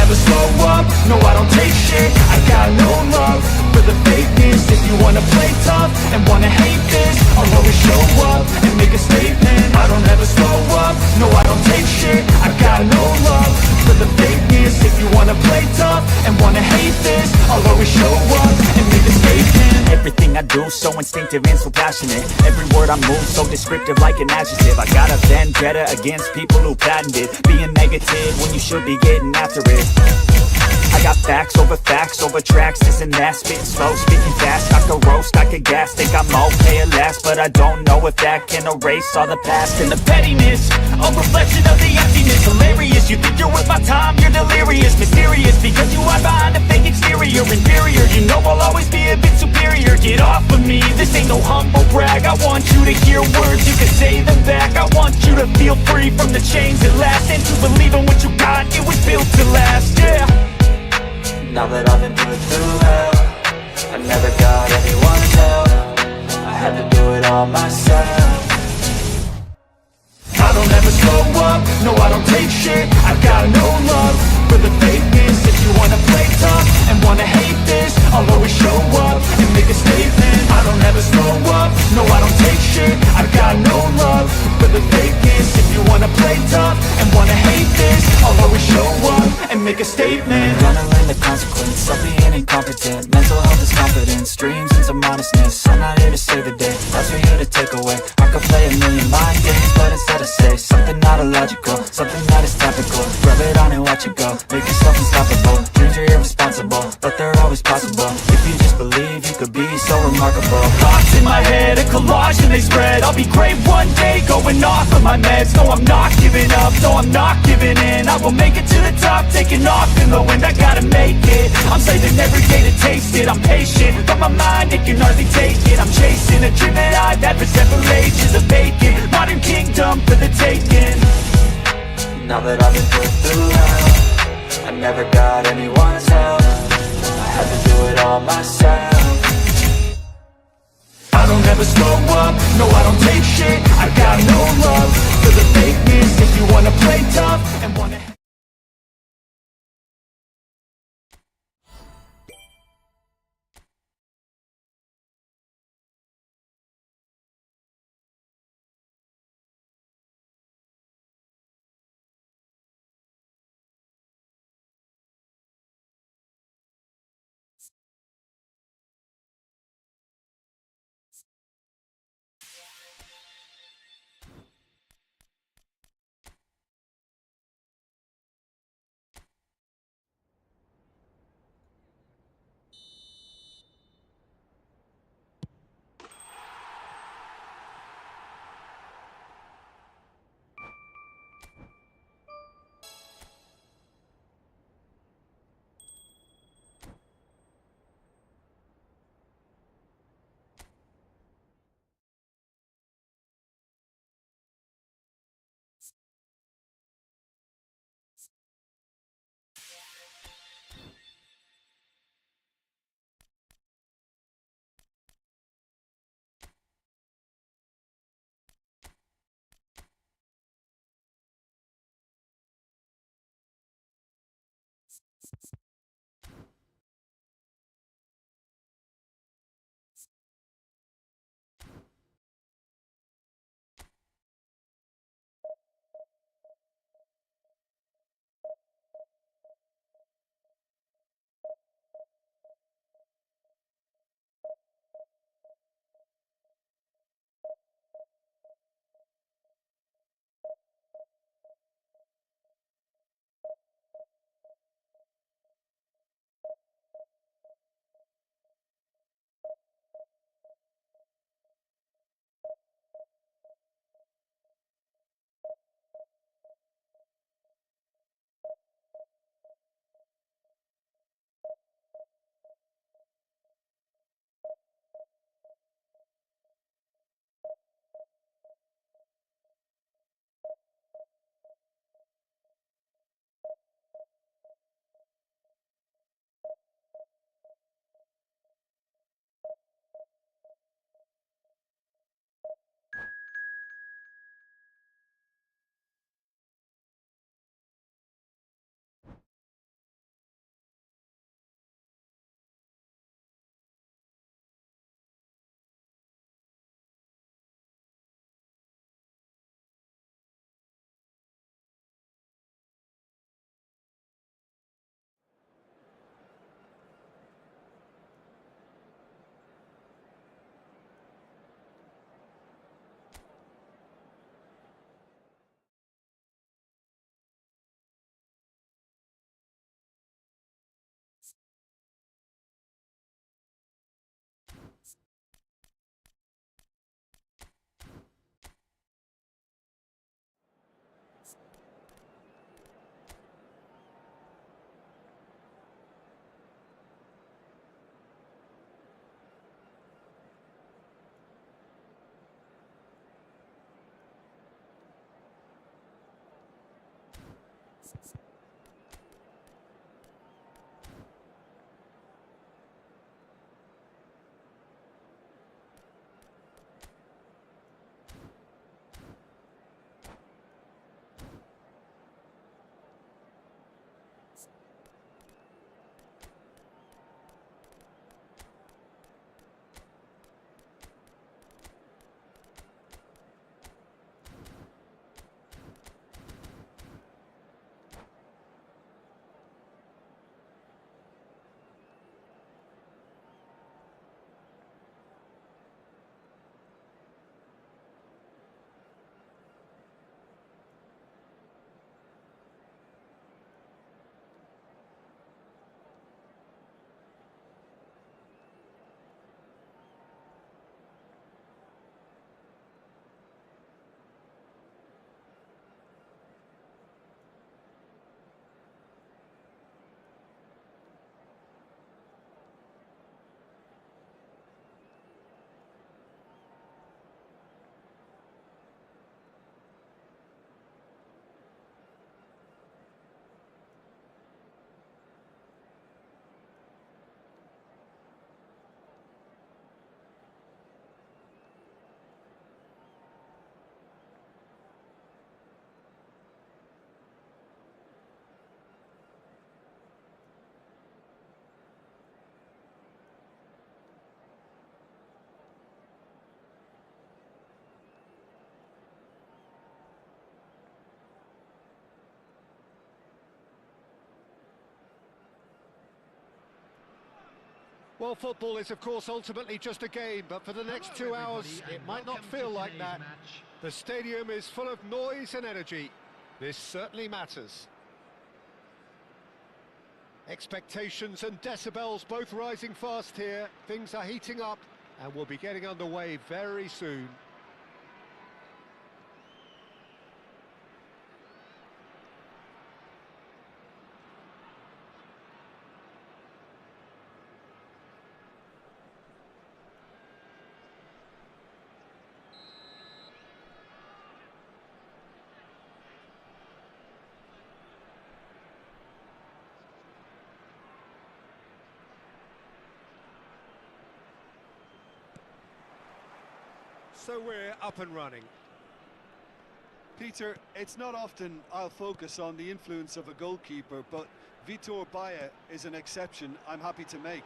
never slow up, no I don't take shit. I got no love for the fakeness. If you wanna play tough and wanna hate this, I'll always show up and make a statement. I don't ever slow up, no I don't take shit. I got no love for the fakeness. If you wanna play tough and wanna hate this, I'll always show up and make a statement. Everything I do so instinctive and so passionate. Every word I move so descriptive like an adjective. I got a vendetta against people who patented being negative when you should be getting after it. I got facts over tracks, this and that. Spitting slow, speaking fast, I could roast, I could gas. Think I'm okay at last, but I don't know if that can erase all the past. And the pettiness, a reflection of the emptiness. Hilarious, you think you're worth my time, you're delirious. Mysterious, because you hide behind a fake exterior. Inferior, you know I'll always be a bit superior. Get off of me, this ain't no humble brag. I want you to hear words, you can say them back. I want you to feel free from the chains that last, and to believe in what you got, it was built to last, yeah. Now that I've been put through hell, I never got anyone's help. I had to do it all myself. I don't ever slow up, no I don't take shit. I got no love for the fakeness. If you wanna play tough and wanna hate this, I'll always show up and make a statement. I don't ever slow up, no I don't take shit. I got no love for the fakeness. If you wanna play tough and wanna hate this, I'll always show up and make a statement. Gonna learn the consequence of being incompetent. Mental health is confidence, dreams and some modestness. I'm not here to save the day, that's for you to take away. I could play a million mind games, but instead I say something not illogical, something that is topical. Rub it on and watch it go, make yourself unstoppable. Dreams are irresponsible, but they're always possible. If you just believe, you could be so remarkable. Thoughts in my head, a collage and they spread. I'll be great one day, going off of my meds. No, I'm not giving up, no, I'm not giving in. I will make it to the top, taking off in the wind. I gotta make it, I'm saving every day to taste it. I'm patient, but my mind, it can hardly take it. I'm chasing a dream that I've had for several ages. A vacant, modern kingdom for the taking. Now that I've been put through hell, I never got anyone's help. I had to do it all myself. I don't ever slow up, no I don't take shit. I got no love for the fakeness. If you wanna play tough and wanna Well, football is, of course, ultimately just a game, but for the next 2 hours, it might not feel like that. The stadium is full of noise and energy. This certainly matters. Expectations and decibels both rising fast here. Things are heating up, and we'll be getting underway very soon. So we're up and running. Peter, it's not often I'll focus on the influence of a goalkeeper, but Vitor Baia is an exception I'm happy to make.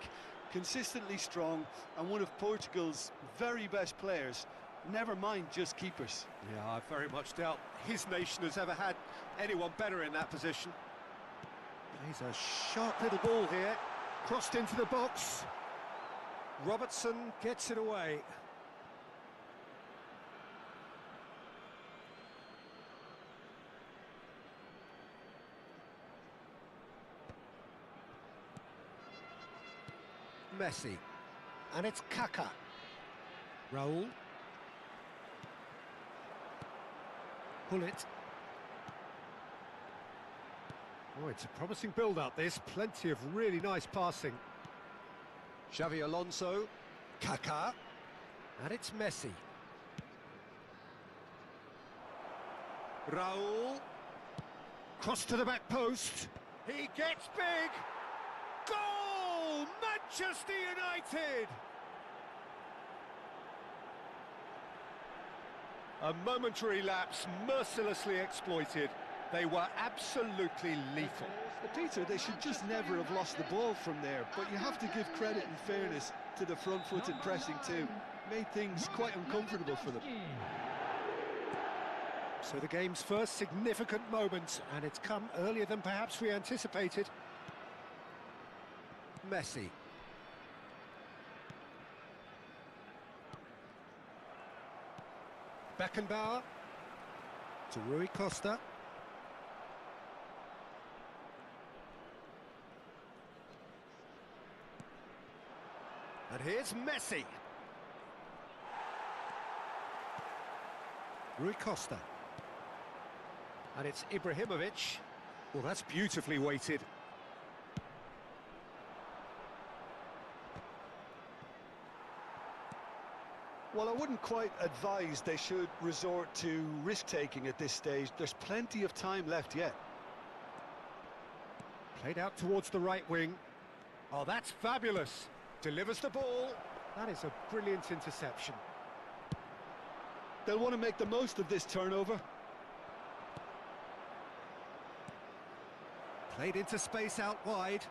Consistently strong and one of Portugal's very best players, never mind just keepers. Yeah, I very much doubt his nation has ever had anyone better in that position. He's a sharp little ball here, crossed into the box. Robertson gets it away. Messi, and it's Kaká. Raul. Pull it. Oh, it's a promising build-up, this. Plenty of really nice passing. Xavi Alonso. Kaká. And it's Messi. Raul. Cross to the back post. He gets big. Goal! Manchester United! A momentary lapse, mercilessly exploited. They were absolutely lethal. Well, Peter, they should just never have lost the ball from there, but you have to give credit and fairness to the front-footed pressing too. Made things quite uncomfortable for them. So the game's first significant moment, and it's come earlier than perhaps we anticipated. Messi. Beckenbauer to Rui Costa. And here's Messi. Rui Costa. And it's Ibrahimovic. Well, that's beautifully weighted. Well, I wouldn't quite advise they should resort to risk-taking at this stage. There's plenty of time left yet. Played out towards the right wing. Oh, that's fabulous. Delivers the ball. That is a brilliant interception. They'll want to make the most of this turnover. Played into space out wide.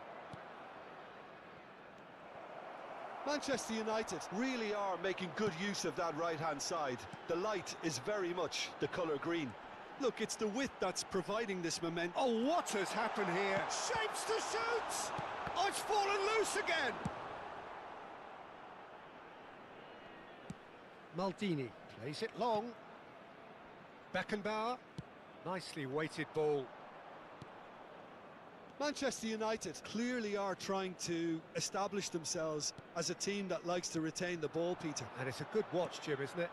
Manchester United really are making good use of that right-hand side. The light is very much the colour green. Look, it's the width that's providing this momentum. Oh, what has happened here? Shapes to shoot! Oh, it's fallen loose again! Maldini plays it long. Beckenbauer. Nicely weighted ball. Manchester United clearly are trying to establish themselves as a team that likes to retain the ball, Peter. And it's a good watch, Jim, isn't it?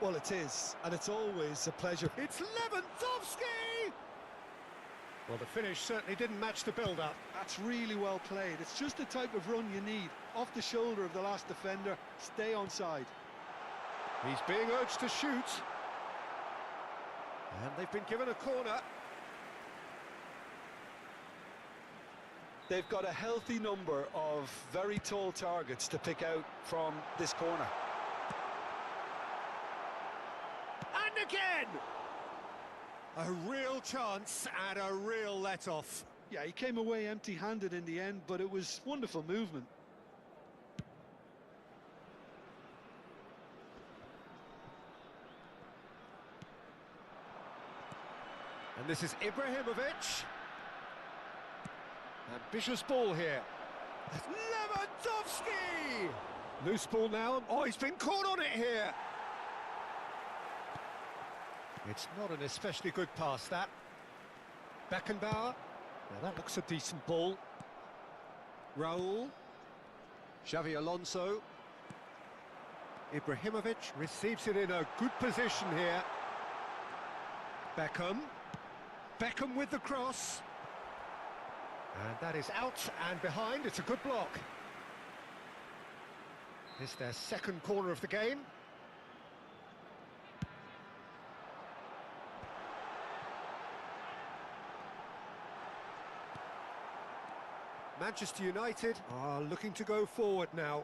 Well, it is, and it's always a pleasure. It's Lewandowski! Well, the finish certainly didn't match the build-up. That's really well played. It's just the type of run you need. Off the shoulder of the last defender, stay onside. He's being urged to shoot. And they've been given a corner. They've got a healthy number of very tall targets to pick out from this corner. And again! A real chance and a real let-off. Yeah, he came away empty-handed in the end, but it was wonderful movement. And this is Ibrahimovic. Ambitious ball here. Lewandowski! Loose ball now. Oh, he's been caught on it here. It's not an especially good pass, that. Beckenbauer. Now that looks a decent ball. Raul. Xavi Alonso. Ibrahimovic receives it in a good position here. Beckham. Beckham with the cross. And that is out and behind. It's a good block. It's their second corner of the game. Manchester United are looking to go forward now.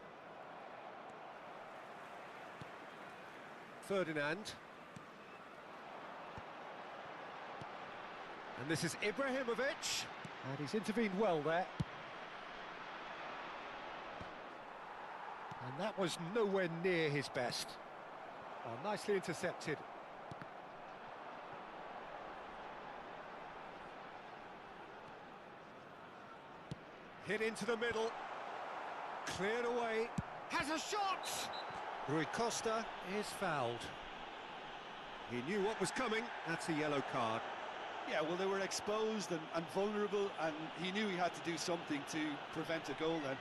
Ferdinand. And this is Ibrahimovic. And he's intervened well there. And that was nowhere near his best. Oh, nicely intercepted. Hit into the middle. Cleared away. Has a shot! Rui Costa is fouled. He knew what was coming. That's a yellow card. Yeah, well, they were exposed and vulnerable, and he knew he had to do something to prevent a goal then.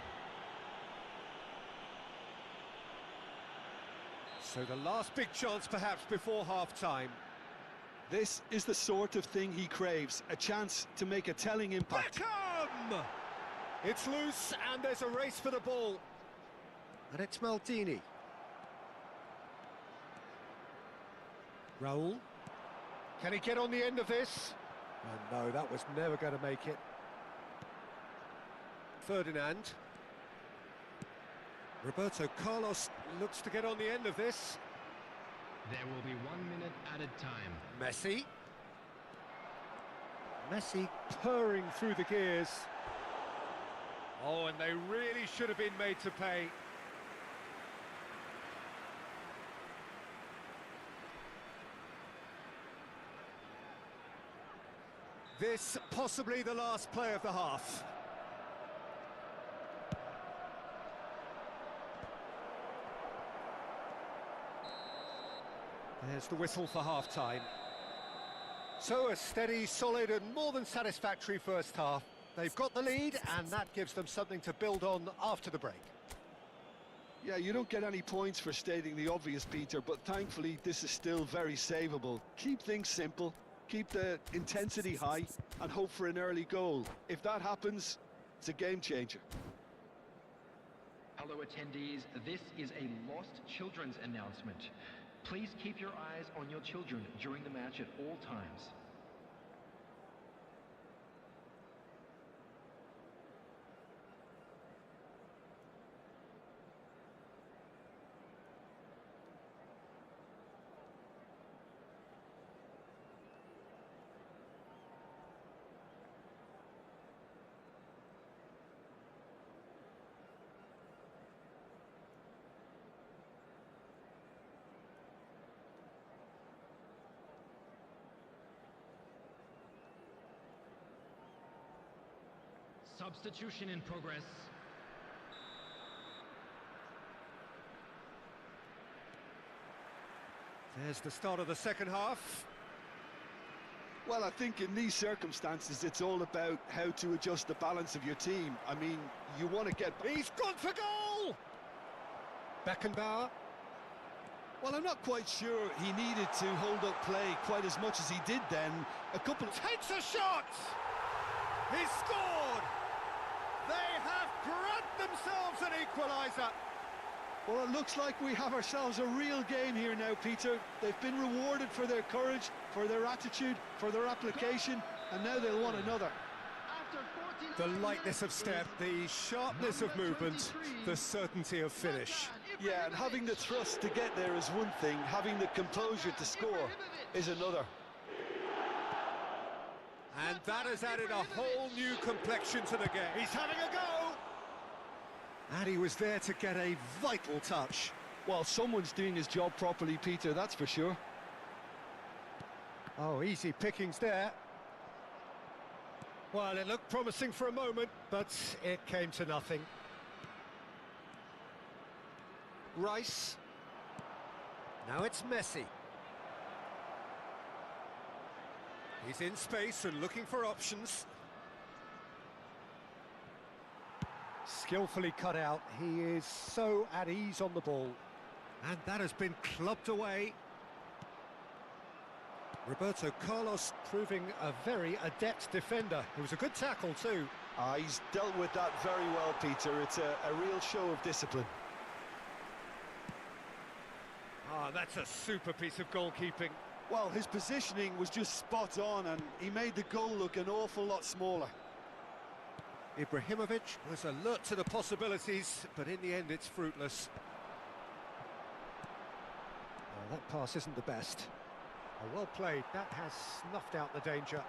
So the last big chance perhaps before half-time. This is the sort of thing he craves, a chance to make a telling impact. Beckham! It's loose, and there's a race for the ball. And it's Maldini. Raul. Can he get on the end of this? Oh, no, that was never going to make it. Ferdinand. Roberto Carlos looks to get on the end of this. There will be 1 minute at a time. Messi. Messi purring through the gears. Oh, and they really should have been made to pay. This possibly the last play of the half. There's the whistle for half-time. So a steady, solid and more than satisfactory first half. They've got the lead and that gives them something to build on after the break. Yeah, you don't get any points for stating the obvious, Peter, but thankfully this is still very savable. Keep things simple, keep the intensity high and hope for an early goal. If that happens, it's a game changer. Hello attendees, this is a lost children's announcement. Please keep your eyes on your children during the match at all times. Substitution in progress. There's the start of the second half. Well, I think in these circumstances, it's all about how to adjust the balance of your team. I mean, you want to get... He's gone for goal! Beckenbauer. Well, I'm not quite sure he needed to hold up play quite as much as he did then. Takes a shot! He scored! They have grabbed themselves an equaliser! Well, it looks like we have ourselves a real game here now, Peter. They've been rewarded for their courage, for their attitude, for their application, and now they'll want another. The lightness of step, the sharpness of movement, the certainty of finish. Yeah, and having the thrust to get there is one thing, having the composure to score is another. And that has added a whole new complexion to the game. He's having a go! And he was there to get a vital touch. Well, someone's doing his job properly, Peter, that's for sure. Oh, easy pickings there. Well, it looked promising for a moment, but it came to nothing. Rice. Now it's Messi. He's in space and looking for options. Skillfully cut out. He is so at ease on the ball. And that has been clubbed away. Roberto Carlos proving a very adept defender. It was a good tackle too. He's dealt with that very well, Peter. It's a real show of discipline. That's a super piece of goalkeeping. Well, his positioning was just spot on, and he made the goal look an awful lot smaller. Ibrahimovic was alert to the possibilities, but in the end it's fruitless. That pass isn't the best. Well played, that has snuffed out the danger.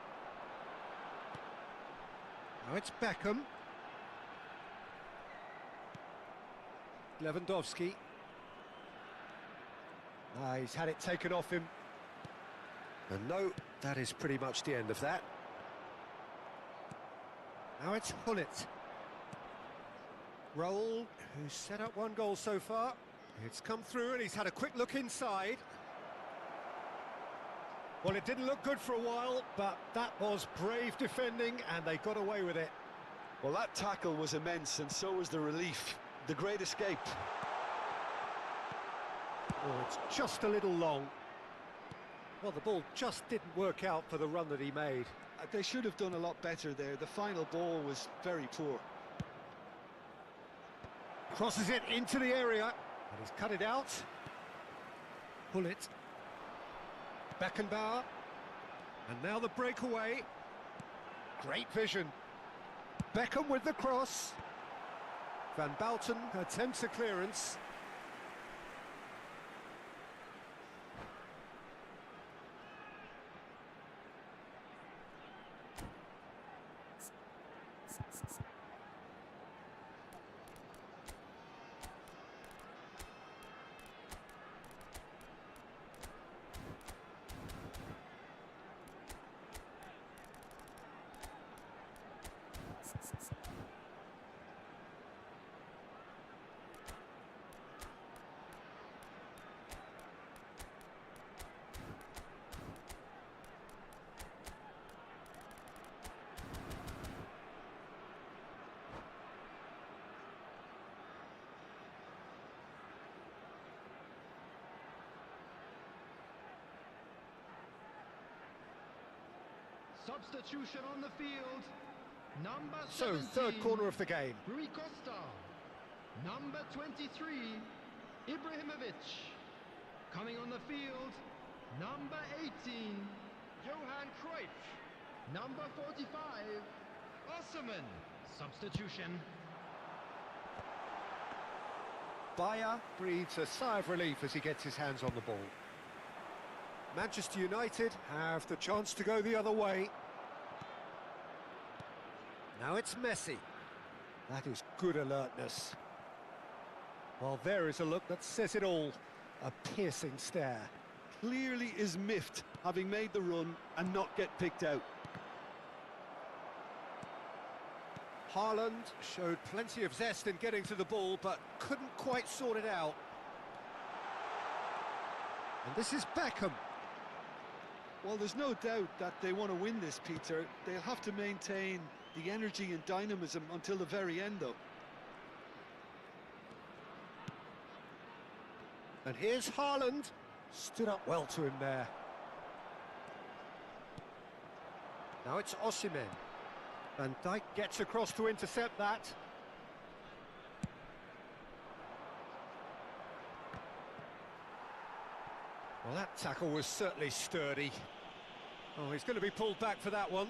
Now it's Beckham. Lewandowski. He's had it taken off him. And no, that is pretty much the end of that. Now it's Hullet. Roll, who's set up one goal so far. It's come through and he's had a quick look inside. Well, it didn't look good for a while, but that was brave defending and they got away with it. Well, that tackle was immense, and so was the relief. The great escape. Oh, it's just a little long. Well, the ball just didn't work out for the run that he made. They should have done a lot better there. The final ball was very poor. Crosses it into the area, and he's cut it out. Hullet. Beckenbauer. And now the breakaway. Great vision. Beckham with the cross. Van Bouten attempts a clearance. Substitution on the field. Number 17. So, third corner of the game. Rui Costa. Number 23. Ibrahimovic. Coming on the field. Number 18. Johan Cruyff. Number 45. Osman. Substitution. Bayer breathes a sigh of relief as he gets his hands on the ball. Manchester United have the chance to go the other way. Now it's Messi. That is good alertness. Well, there is a look that says it all. A piercing stare. Clearly is miffed, having made the run and not get picked out. Haaland showed plenty of zest in getting to the ball, but couldn't quite sort it out. And this is Beckham. Well, there's no doubt that they want to win this, Peter. They'll have to maintain the energy and dynamism until the very end, though. And here's Haaland. Stood up well to him there. Now it's Osimhen. Van Dijk gets across to intercept that. Well, that tackle was certainly sturdy. Oh, he's going to be pulled back for that one.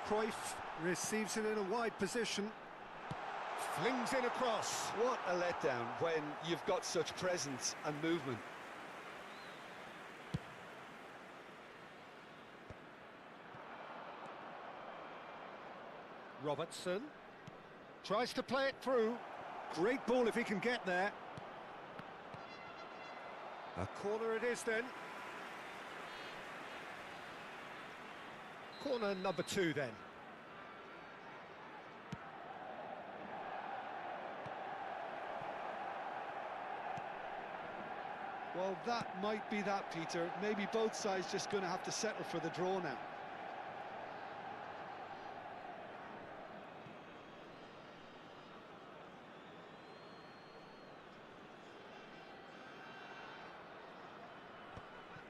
Cruyff receives it in a wide position. Flings in across. What a letdown when you've got such presence and movement. Robertson tries to play it through. Great ball if he can get there. A corner it is then. Corner number 2 then. Well, that might be that, Peter. Maybe both sides just going to have to settle for the draw now.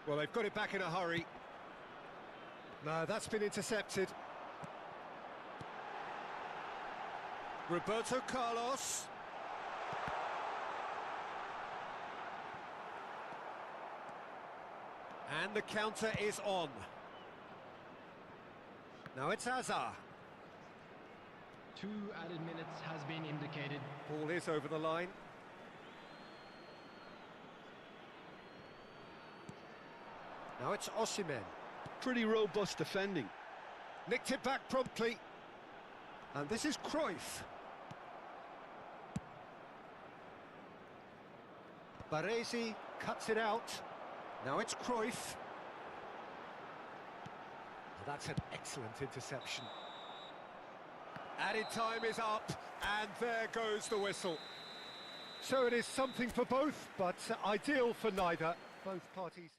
Well, they've got it back in a hurry. No, that's been intercepted. Roberto Carlos. And the counter is on. Now it's Hazard. 2 added minutes has been indicated. Ball is over the line. Now it's Osimhen. Pretty robust defending. Nicked it back promptly. And this is Cruyff. Baresi cuts it out. Now it's Cruyff. Well, that's an excellent interception. Added time is up, and there goes the whistle. So it is something for both, but ideal for neither. Both parties.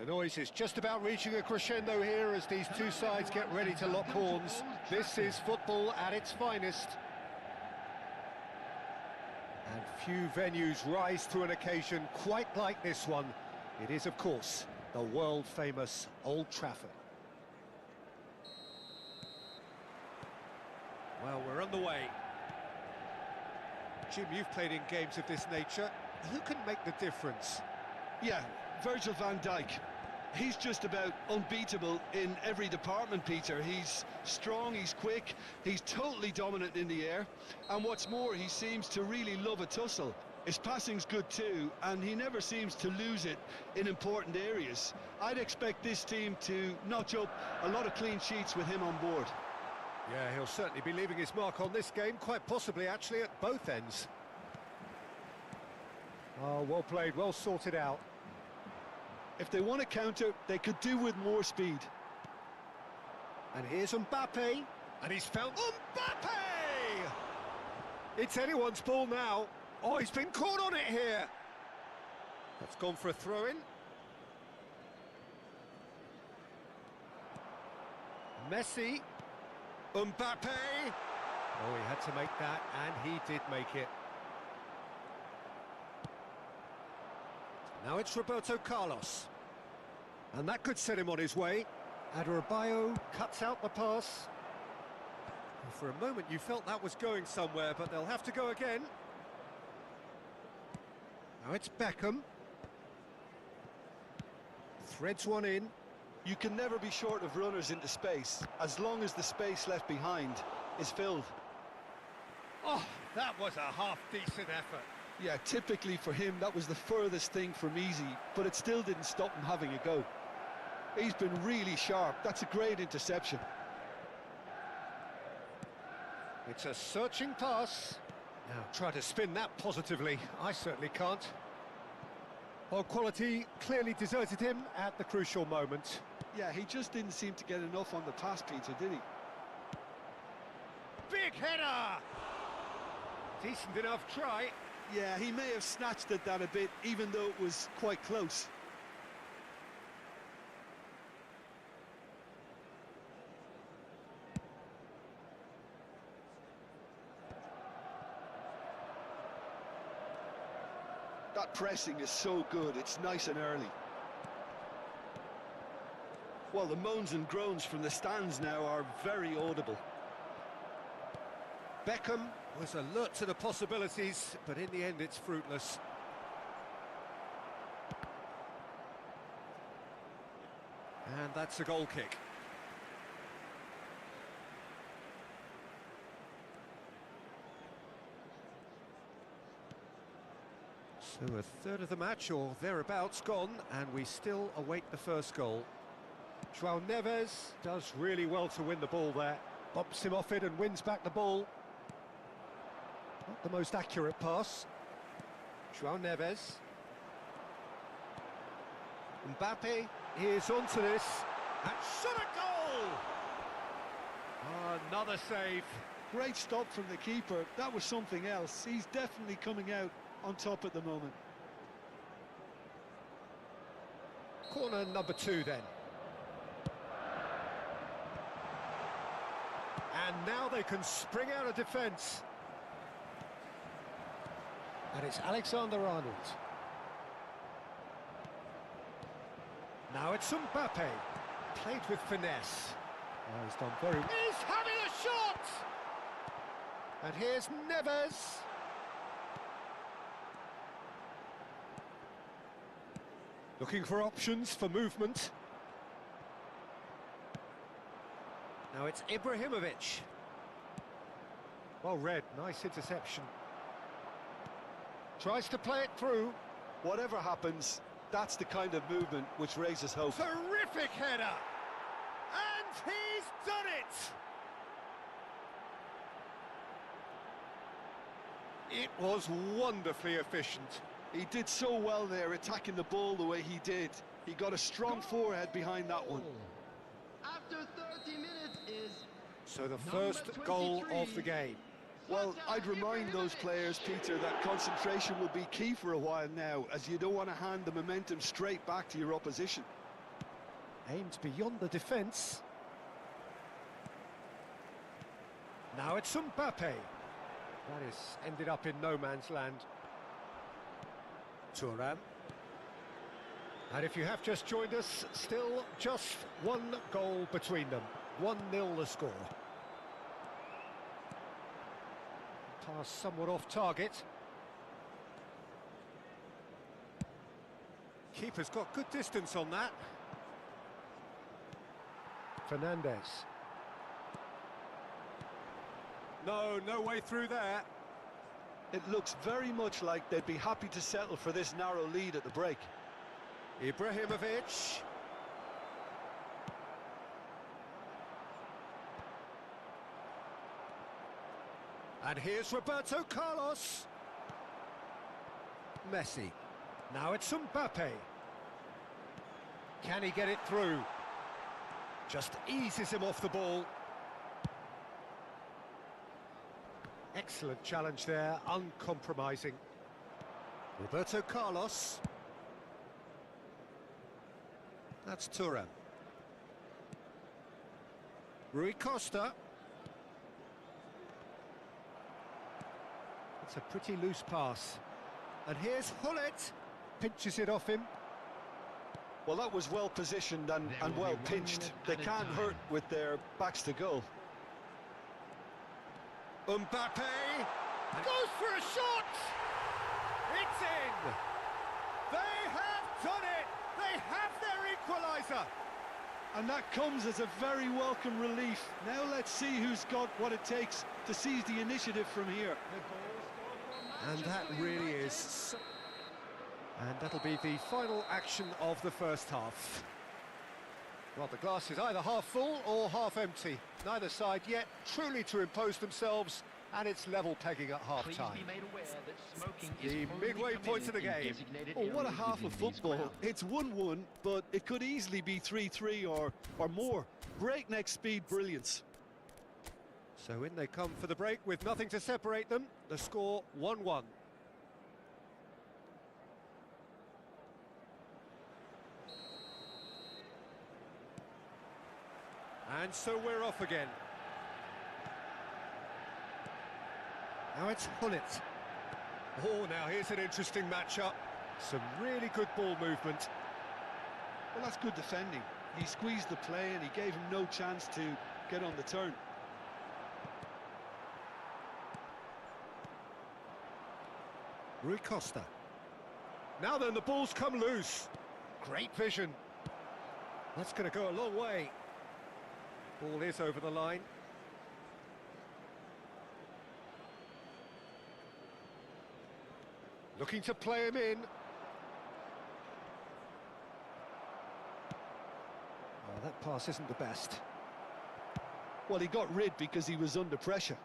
The noise is just about reaching a crescendo here as these two sides get ready to lock horns. This is football at its finest. And few venues rise to an occasion quite like this one. It is, of course, the world-famous Old Trafford. Well, we're on the way. Jim, you've played in games of this nature. Who can make the difference? Yeah, Virgil van Dijk. He's just about unbeatable in every department, Peter. He's strong, he's quick, he's totally dominant in the air, and what's more, he seems to really love a tussle. His passing's good too, and he never seems to lose it in important areas. I'd expect this team to notch up a lot of clean sheets with him on board. Yeah, he'll certainly be leaving his mark on this game, quite possibly actually at both ends. Oh, well played, well sorted out. If they want to counter, they could do with more speed. And here's Mbappe, and he's found Mbappe! It's anyone's ball now. Oh, he's been caught on it here. That's gone for a throw-in. Messi. Mbappe. Oh, he had to make that, and he did make it. Now it's Roberto Carlos. And that could set him on his way. Adebayo cuts out the pass. And for a moment you felt that was going somewhere, but they'll have to go again. Now it's Beckham. Threads one in. You can never be short of runners into space, as long as the space left behind is filled. Oh, that was a half-decent effort. Yeah, typically for him, that was the furthest thing from easy, but it still didn't stop him having a go. He's been really sharp. That's a great interception. It's a searching pass. Now try to spin that positively. I certainly can't. Well, quality clearly deserted him at the crucial moment. Yeah, he just didn't seem to get enough on the pass, Peter, did he? Big header! Decent enough try. Yeah, he may have snatched at that a bit, even though it was quite close. That pressing is so good, it's nice and early. Well, the moans and groans from the stands now are very audible. Beckham was alert to the possibilities, but in the end it's fruitless. And that's a goal kick. So a third of the match or thereabouts gone, and we still await the first goal. João Neves does really well to win the ball there. Bumps him off it and wins back the ball. Not the most accurate pass. João Neves. Mbappe is onto this. And shot a goal! Oh, another save. Great stop from the keeper. That was something else. He's definitely coming out on top at the moment. Corner number 2 then. And now they can spring out of defence. And it's Alexander-Arnold. Now it's Mbappe. Played with finesse. Oh, he's done very well. He's having a shot! And here's Neves. Looking for options for movement. Now it's Ibrahimovic. Well read, nice interception. Tries to play it through. Whatever happens, that's the kind of movement which raises hope. Terrific header! And he's done it! It was wonderfully efficient. He did so well there, attacking the ball the way he did. He got a strong forehead behind that one. After 30 minutes is... So the first goal of the game. Well, I'd remind those players, Peter, that concentration will be key for a while now, as you don't want to hand the momentum straight back to your opposition. Aimed beyond the defence. Now it's Mbappe. That is ended up in no man's land. Thuram. And if you have just joined us, still just one goal between them. 1-0 the score. Pass somewhat off target. Keeper's got good distance on that. Fernandez. No way through there. It looks very much like they'd be happy to settle for this narrow lead at the break. Ibrahimovic. And here's Roberto Carlos. Messi. Now it's Mbappe. Can he get it through? Just eases him off the ball. Excellent challenge there, uncompromising. Roberto Carlos. That's Thuram. Rui Costa. It's a pretty loose pass. And here's Hullet. Pinches it off him. Well, that was well positioned and well pinched. They can't hurt with their backs to goal. Mbappe goes for a shot! It's in! They have done it! They have their equaliser! And that comes as a very welcome relief. Now let's see who's got what it takes to seize the initiative from here. And that really is. And that'll be the final action of the first half. Well, the glass is either half full or half empty. Neither side yet truly to impose themselves, and it's level pegging at half-time. The midway point of the game. Oh, what a half of football. It's 1-1, but it could easily be 3-3 or more. Breakneck speed brilliance. So in they come for the break with nothing to separate them. The score 1-1. And so we're off again. Now it's Hullet. Oh, now here's an interesting matchup. Some really good ball movement. Well, that's good defending. He squeezed the play and he gave him no chance to get on the turn. Rui Costa. Now then, the ball's come loose. Great vision. That's going to go a long way. Ball is over the line. Looking to play him in. Oh, that pass isn't the best. Well, he got rid because he was under pressure.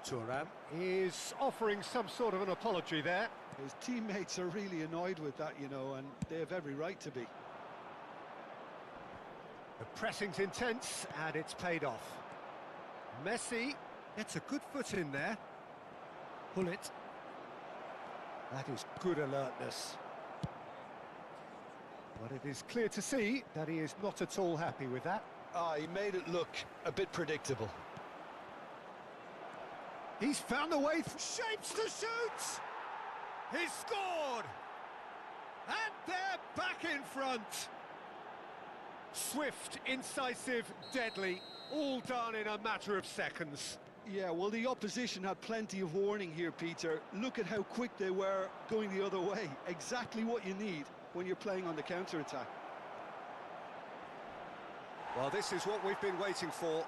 Thuram is offering some sort of an apology there. His teammates are really annoyed with that, you know, and they have every right to be. The pressing's intense, and it's paid off. Messi gets a good foot in there. Hullet. That is good alertness. But it is clear to see that he is not at all happy with that. He made it look a bit predictable. He's found a way, shapes to shoot! He's scored! And they're back in front! Swift, incisive, deadly, all done in a matter of seconds. Yeah, well, the opposition had plenty of warning here, Peter. Look at how quick they were going the other way. Exactly what you need when you're playing on the counter-attack. Well, this is what we've been waiting for.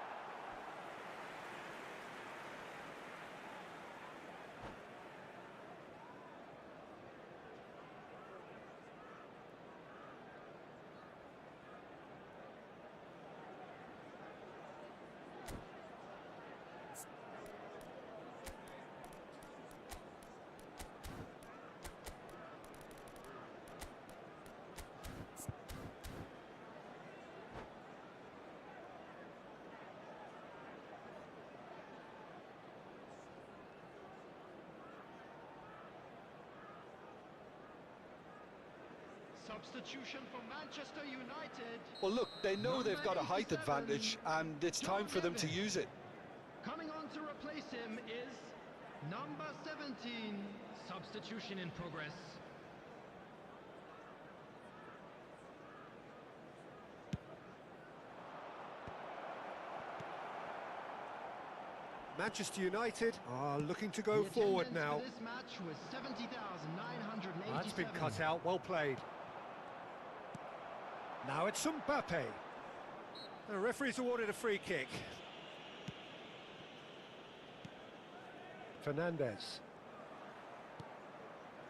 Substitution for Manchester United. Well, look, they know they've got a height 87, advantage, and it's time for them to use it. Coming on to replace him is number 17. Substitution in progress. Manchester United are looking to go The forward attendance now. for this match was 70,987. That's been cut out, well played. Now it's Mbappe. The referee's awarded a free kick. Fernandez.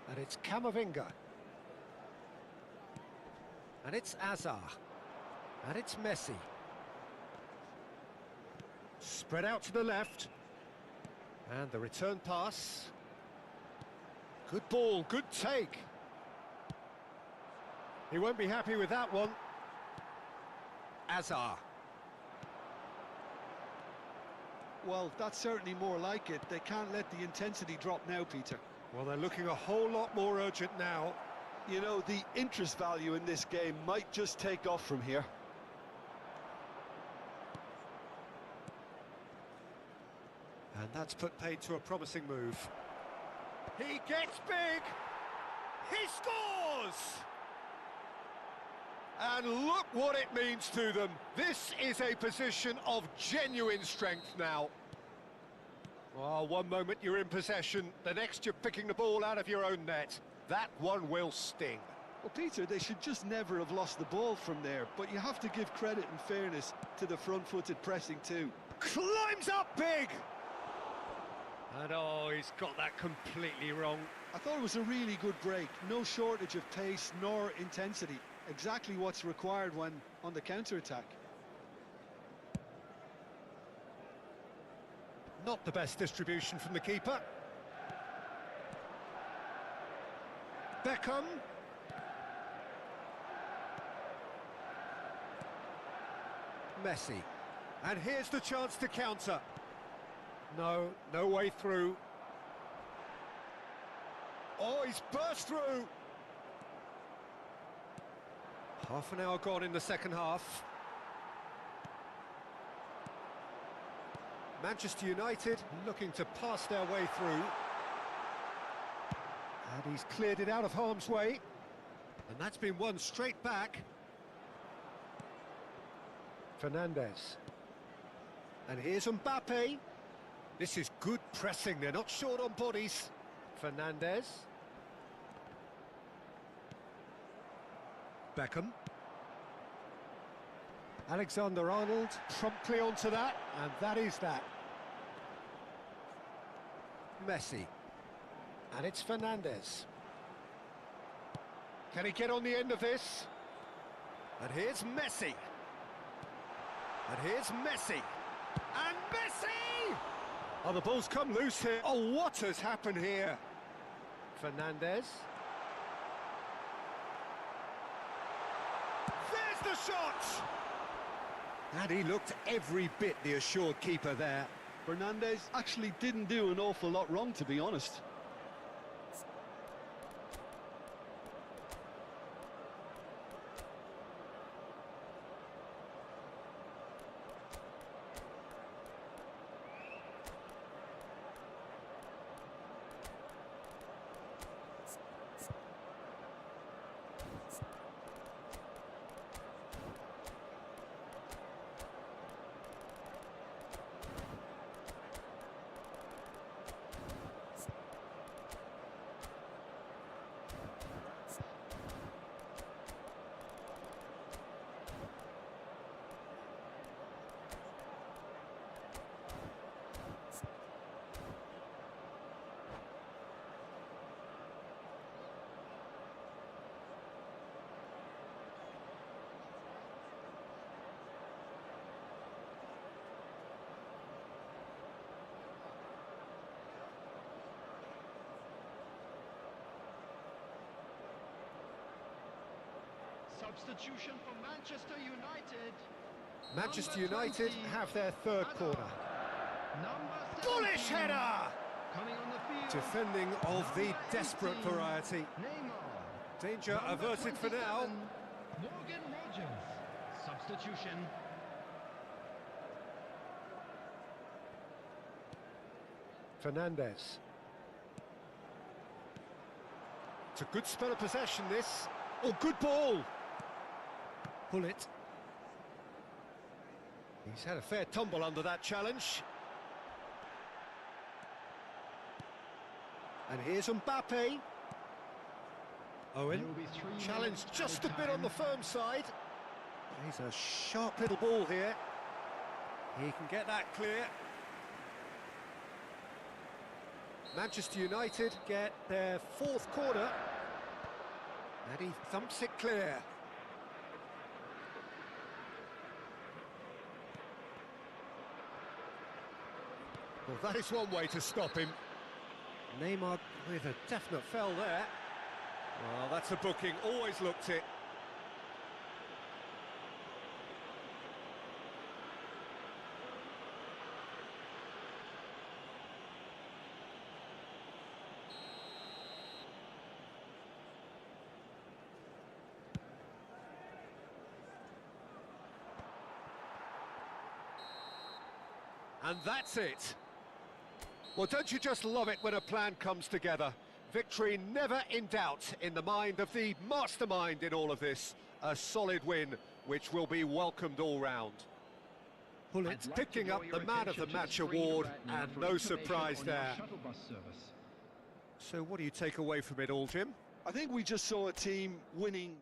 And it's Camavinga. And it's Azar. And it's Messi. Spread out to the left. And the return pass. Good ball, good take. He won't be happy with that one. Azar. Well, that's certainly more like it. They can't let the intensity drop now, Peter. Well, they're looking a whole lot more urgent now. You know, the interest value in this game might just take off from here. And that's put paid to a promising move. He gets big! He scores! And look what it means to them. This is a position of genuine strength now. Well, one moment you're in possession, the next you're picking the ball out of your own net. That one will sting. Well, Peter, they should just never have lost the ball from there, but you have to give credit and fairness to the front-footed pressing too. Climbs up big! And oh, he's got that completely wrong. I thought it was a really good break. No shortage of pace nor intensity. Exactly what's required when on the counter-attack. Not the best distribution from the keeper. Beckham. Messi. And here's the chance to counter. No, no way through. Oh, he's burst through. Half an hour gone in the second half. Manchester United looking to pass their way through. And he's cleared it out of harm's way. And that's been won straight back. Fernandez. And here's Mbappe. This is good pressing, they're not short on bodies. Fernandez. Beckham. Alexander-Arnold promptly onto that, and that is that. Messi. And it's Fernandez. Can he get on the end of this? And here's Messi. And here's Messi. And Messi! Oh, the ball's come loose here. Oh, what has happened here? Fernandez. There's the shot! And he looked every bit the assured keeper there. Fernandez actually didn't do an awful lot wrong, to be honest. Substitution for Manchester United. Manchester Number United 20, have their third Azar. corner. Number 17, Bullish header! coming on the field. Defending of the desperate variety. Neymar. Danger averted for now. Morgan Rogers. Substitution. Fernandez. It's a good spell of possession, this. Oh, good ball. Pull it. He's had a fair tumble under that challenge. And here's Mbappe. Owen, There will be 3 challenge minutes just a added bit on the time. firm side. He's a sharp little ball here. He can get that clear. Manchester United get their 4th corner. And he thumps it clear. Well, that is one way to stop him. Neymar with a definite foul there. Well, that's a booking, always looked it. And that's it. Well, don't you just love it when a plan comes together? Victory never in doubt in the mind of the mastermind in all of this. A solid win, which will be welcomed all round. Pull it, picking up the Man of the Match award, and no surprise there. So what do you take away from it all, Jim? I think we just saw a team winning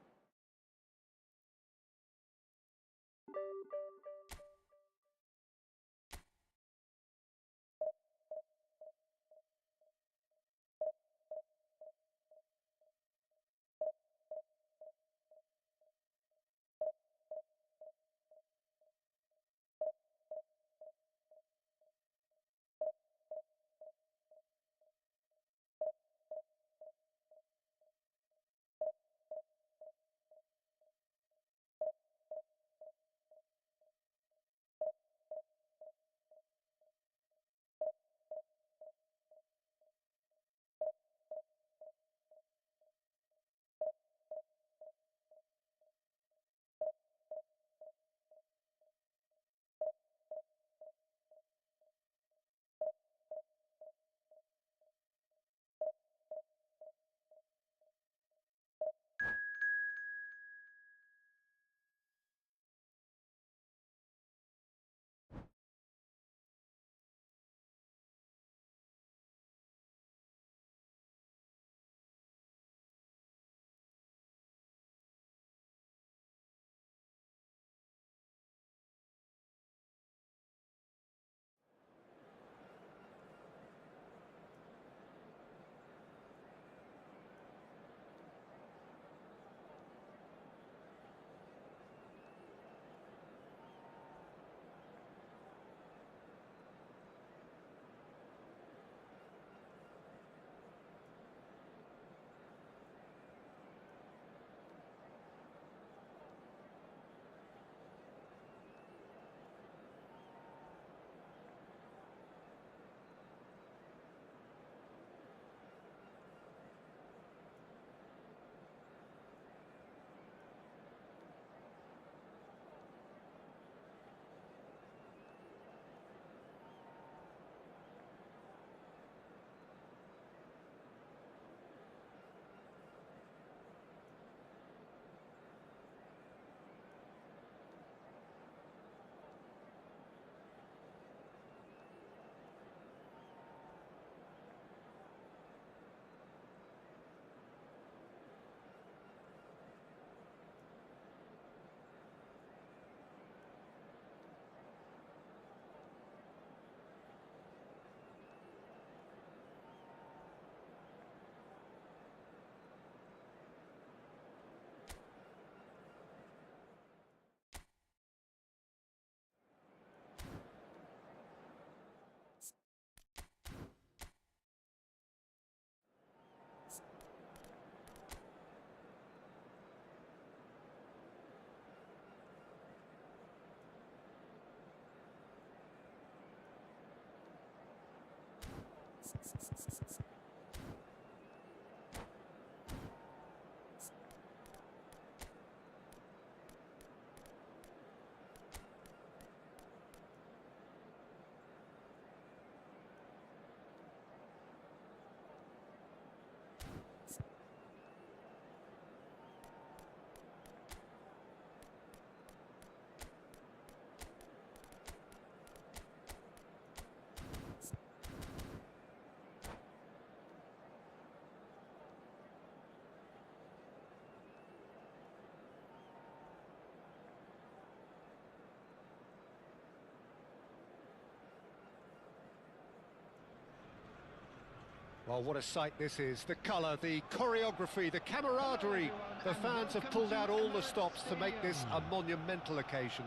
Oh, what a sight this is. The colour, the choreography, the camaraderie. The fans have pulled out all the stops to make this a monumental occasion.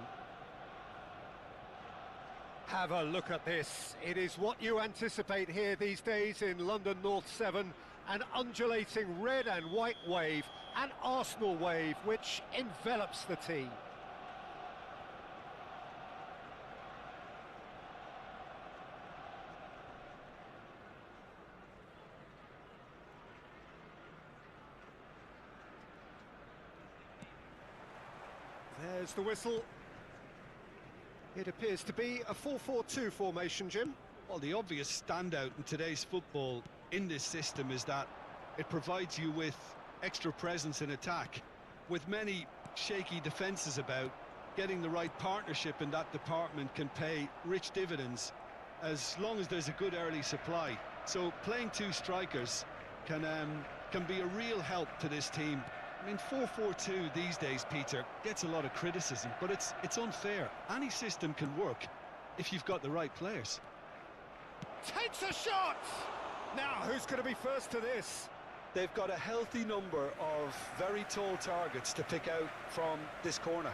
Have a look at this. It is what you anticipate here these days in London North 7. An undulating red and white wave, an Arsenal wave, which envelops the team. There's the whistle. It appears to be a 4-4-2 formation, Jim. Well, the obvious standout in today's football in this system is that it provides you with extra presence in attack. With many shaky defences about, getting the right partnership in that department can pay rich dividends as long as there's a good early supply. So playing two strikers can be a real help to this team. I mean, 4-4-2 these days, Peter, gets a lot of criticism, but it's unfair. Any system can work if you've got the right players. Takes a shot! Now, who's going to be first to this? They've got a healthy number of very tall targets to pick out from this corner.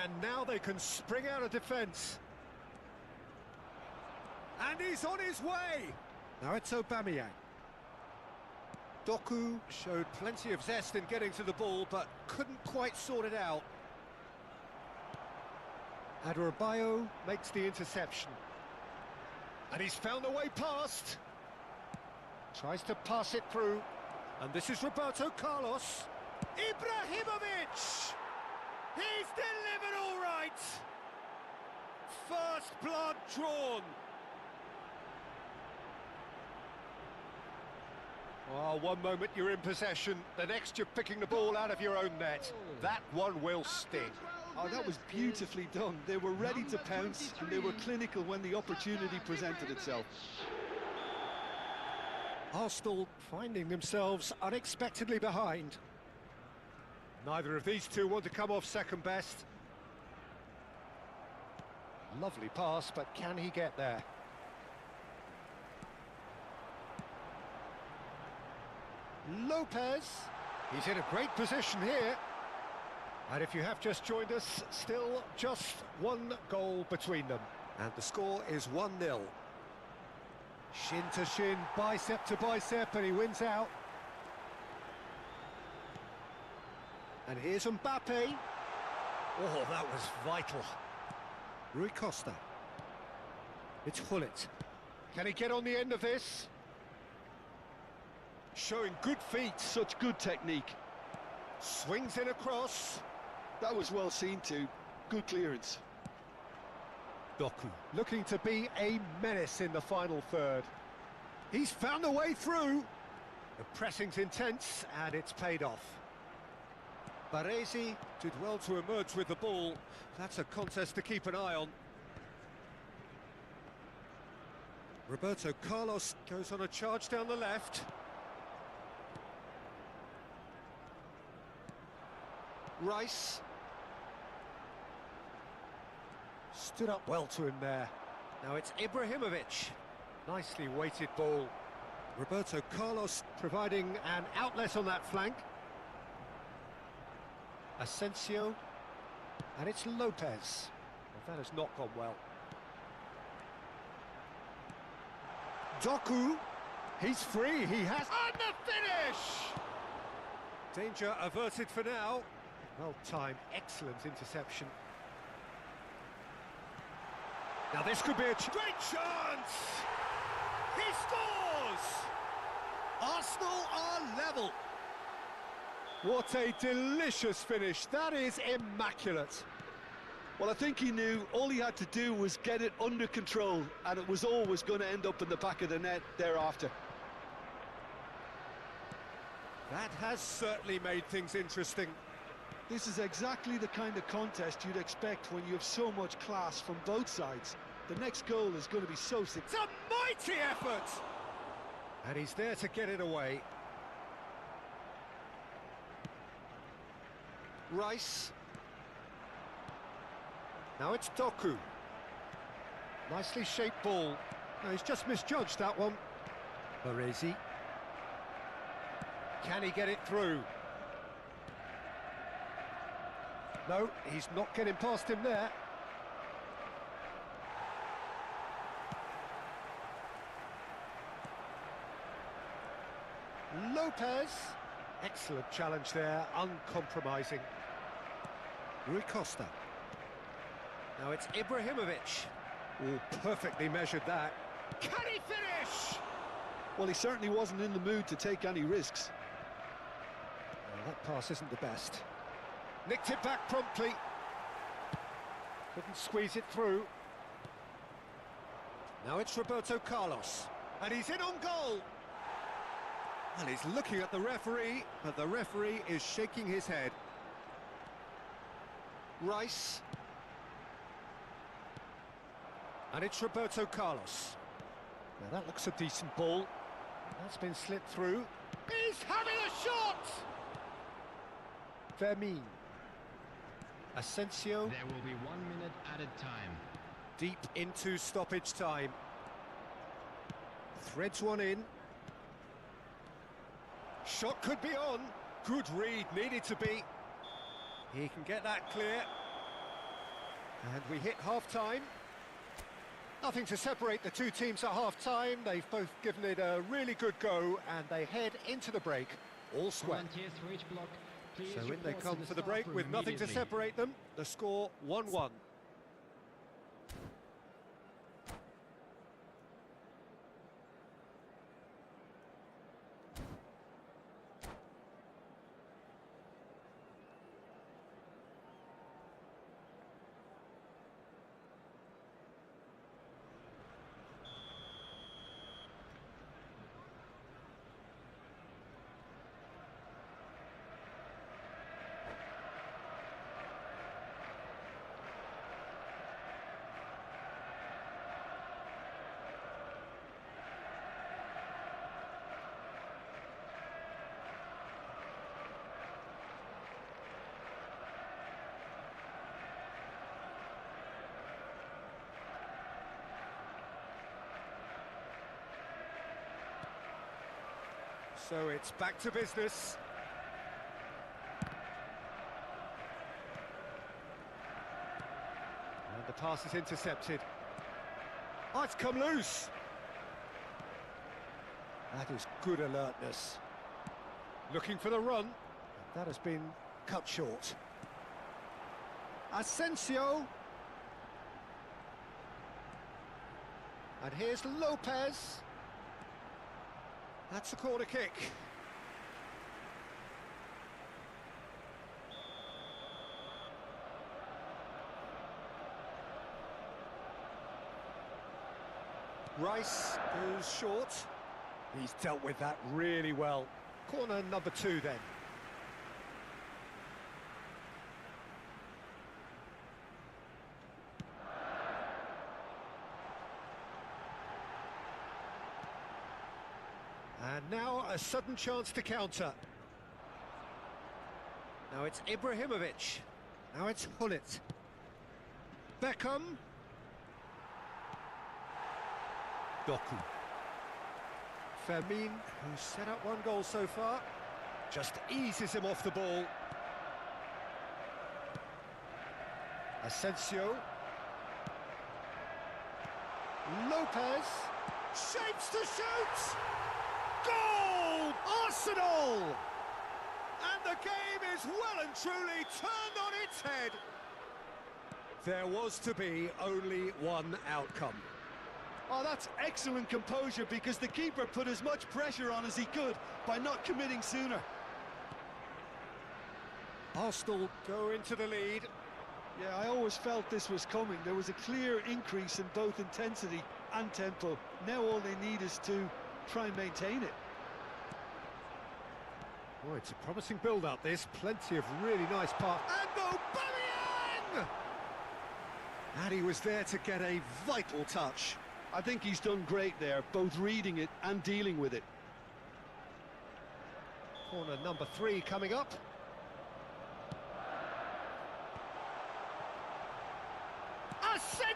And now they can spring out of defence. And he's on his way! Now it's Aubameyang. Doku showed plenty of zest in getting to the ball, but couldn't quite sort it out. Adebayo makes the interception. And he's found a way past. Tries to pass it through. And this is Roberto Carlos. Ibrahimovic! He's delivered all right! First blood drawn. Oh, one moment you're in possession, the next you're picking the ball out of your own net. That one will sting. Oh, that was beautifully done. They were ready to pounce, and they were clinical when the opportunity presented itself. Arsenal finding themselves unexpectedly behind. Neither of these two want to come off second best. Lovely pass, but can he get there? Lopez, he's in a great position here. And if you have just joined us, still just one goal between them. And the score is 1-0. Shin to shin, bicep to bicep, and he wins out. And here's Mbappe. Oh, that was vital. Rui Costa. It's Hullet. Can he get on the end of this? Showing good feet. Such good technique. Swings in across. That was well seen too. Good clearance. Doku looking to be a menace in the final third. He's found a way through. The pressing's intense and it's paid off. Baresi did well to emerge with the ball. That's a contest to keep an eye on. Roberto Carlos goes on a charge down the left. Rice. Stood up well to him there. Now it's Ibrahimovic. Nicely weighted ball. Roberto Carlos providing an outlet on that flank. Asensio. And it's Lopez. Well, that has not gone well. Doku. He's free. He has... And the finish! Danger averted for now. Well timed, excellent interception. Now this could be a great chance! He scores! Arsenal are level. What a delicious finish. That is immaculate. Well, I think he knew all he had to do was get it under control, and it was always going to end up in the back of the net thereafter. That has certainly made things interesting. This is exactly the kind of contest you'd expect when you have so much class from both sides. The next goal is going to be so sick. It's a mighty effort! And he's there to get it away. Rice. Now it's Doku. Nicely shaped ball. No, he's just misjudged that one. Baresi. Can he get it through? No, he's not getting past him there. Lopez. Excellent challenge there, uncompromising. Rui Costa. Now it's Ibrahimovic. Oh, perfectly measured that. Can he finish? Well, he certainly wasn't in the mood to take any risks. Well, that pass isn't the best. Nicked it back promptly. Couldn't squeeze it through. Now it's Roberto Carlos. And he's in on goal. And he's looking at the referee, but the referee is shaking his head. Rice. And it's Roberto Carlos. Now that looks a decent ball. That's been slipped through. He's having a shot! Fermin. Asensio. There will be 1 minute added time. Deep into stoppage time. Threads one in. Shot could be on. Good read, needed to be. He can get that clear. And we hit half-time. Nothing to separate the two teams at half-time. They've both given it a really good go, and they head into the break all square. Volunteers for each block, please So in they report to come the for the staff break room with nothing to immediately. separate them. The score 1-1. So it's back to business. And the pass is intercepted. Oh, it's come loose. That is good alertness. Looking for the run. That has been cut short. Asensio. And here's Lopez. That's a corner kick. Rice goes short. He's dealt with that really well. Corner number 2 then. And now a sudden chance to counter. Now it's Ibrahimovic. Now it's Hullet. Beckham. Doku. Fermin, who's set up 1 goal so far, just eases him off the ball. Asensio. Lopez. Shapes to shoot! Goal! Arsenal! And the game is well and truly turned on its head. There was to be only one outcome. Oh, that's excellent composure, because the keeper put as much pressure on as he could by not committing sooner. Arsenal go into the lead. Yeah, I always felt this was coming. There was a clear increase in both intensity and tempo. Now all they need is to try and maintain it. Oh, it's a promising build-up, this. Plenty of really nice pass. And Aubameyang! And he was there to get a vital touch. I think he's done great there, both reading it and dealing with it. Corner number 3 coming up.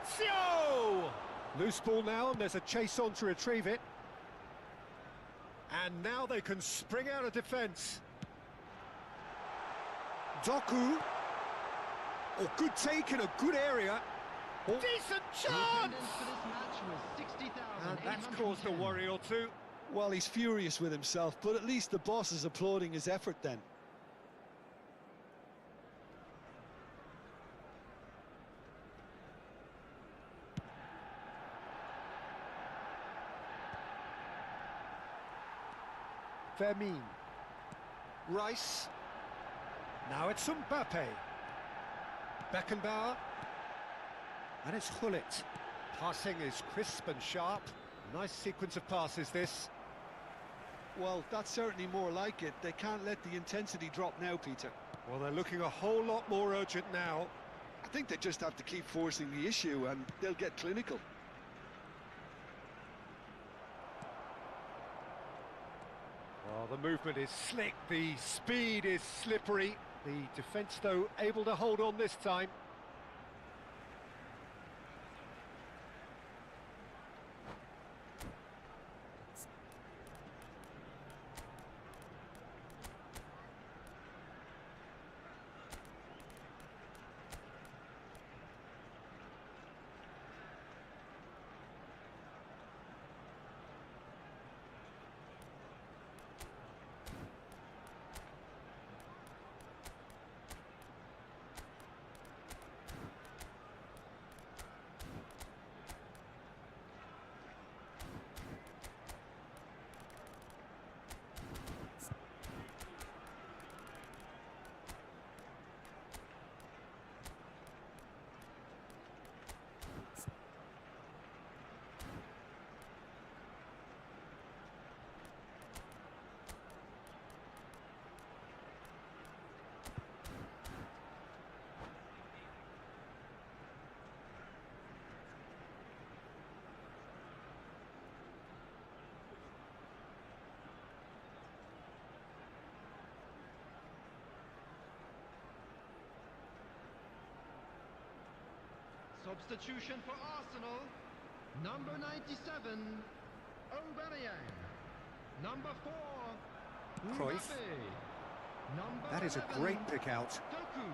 Asensio! Loose ball now, and there's a chase on to retrieve it. And now they can spring out of defence. Doku. Oh, good take in a good area. Oh. Decent chance! And that's caused a worry or two. Well, he's furious with himself, but at least the boss is applauding his effort then. Vermin. Rice. Now it's Mbappe. Beckenbauer. And it's Hullet. Passing is crisp and sharp. Nice sequence of passes, this. Well, that's certainly more like it. They can't let the intensity drop now, Peter. Well, they're looking a whole lot more urgent now. I think they just have to keep forcing the issue and they'll get clinical. Well, the movement is slick, the speed is slippery. The defence, though, able to hold on this time. Substitution for Arsenal. Number 97, Aubameyang. Number 4, Cruyff. Mbappe. Number That is a 11, great pick out. Doku.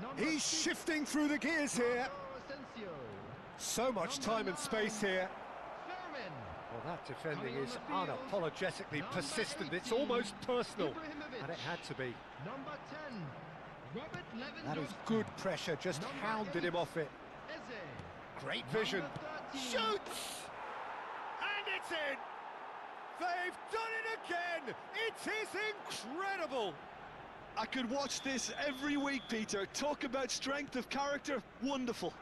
Number He's 6, shifting through the gears here. Asensio. So much Number time and 9, space here. Fermin. Well, that defending Coming on is the field, unapologetically number persistent. It's 18, almost personal. Ibrahimovic. And it had to be. Number 10, Robert Lewandowski. That is good pressure, just Number hounded 8, him off it. Eze. Great vision. Number 13, Shoots! And it's in! They've done it again! It is incredible! I could watch this every week, Peter. Talk about strength of character. Wonderful.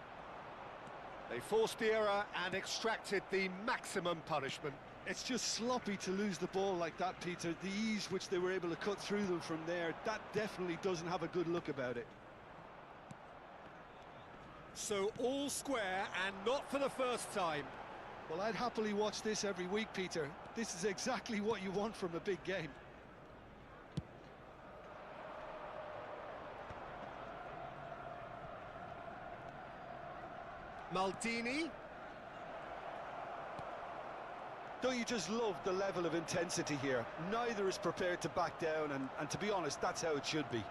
They forced the error and extracted the maximum punishment. It's just sloppy to lose the ball like that, Peter. The ease which they were able to cut through them from there, that definitely doesn't have a good look about it. So all square, and not for the first time. Well, I'd happily watch this every week, Peter. This is exactly what you want from a big game. Maldini. Don't you just love the level of intensity here? Neither is prepared to back down, and to be honest, that's how it should be.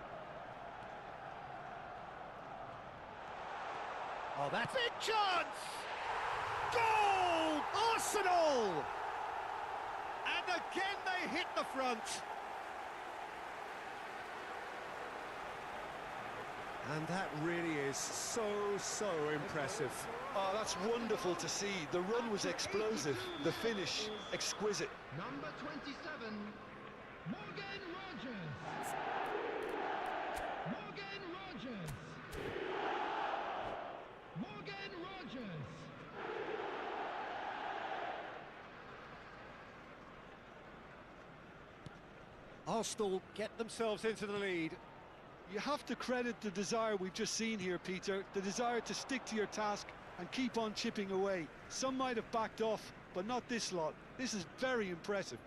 Oh, that's a big chance! Goal! Arsenal! And again they hit the front. And that really is so impressive. Oh, that's wonderful to see. The run was explosive, the finish exquisite. Number 27, Morgan Rogers. Morgan Rogers. Morgan Rogers. Arsenal get themselves into the lead. You have to credit the desire we've just seen here, Peter. The desire to stick to your task and keep on chipping away. Some might have backed off, but not this lot. This is very impressive.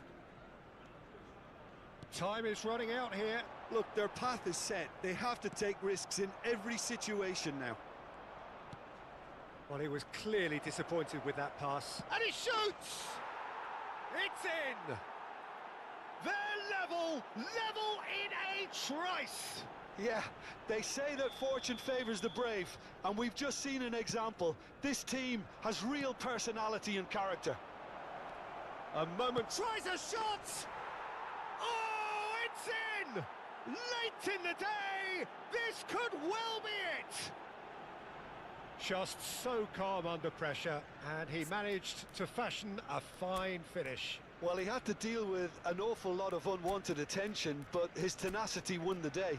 Time is running out here. Look, their path is set. They have to take risks in every situation now. Well, he was clearly disappointed with that pass. And he shoots! It's in! They're level in a trice! Yeah, they say that fortune favours the brave, and we've just seen an example. This team has real personality and character. A moment, tries a shot! Oh, it's in! Late in the day, this could well be it! Just so calm under pressure, and he managed to fashion a fine finish. Well, he had to deal with an awful lot of unwanted attention, but his tenacity won the day.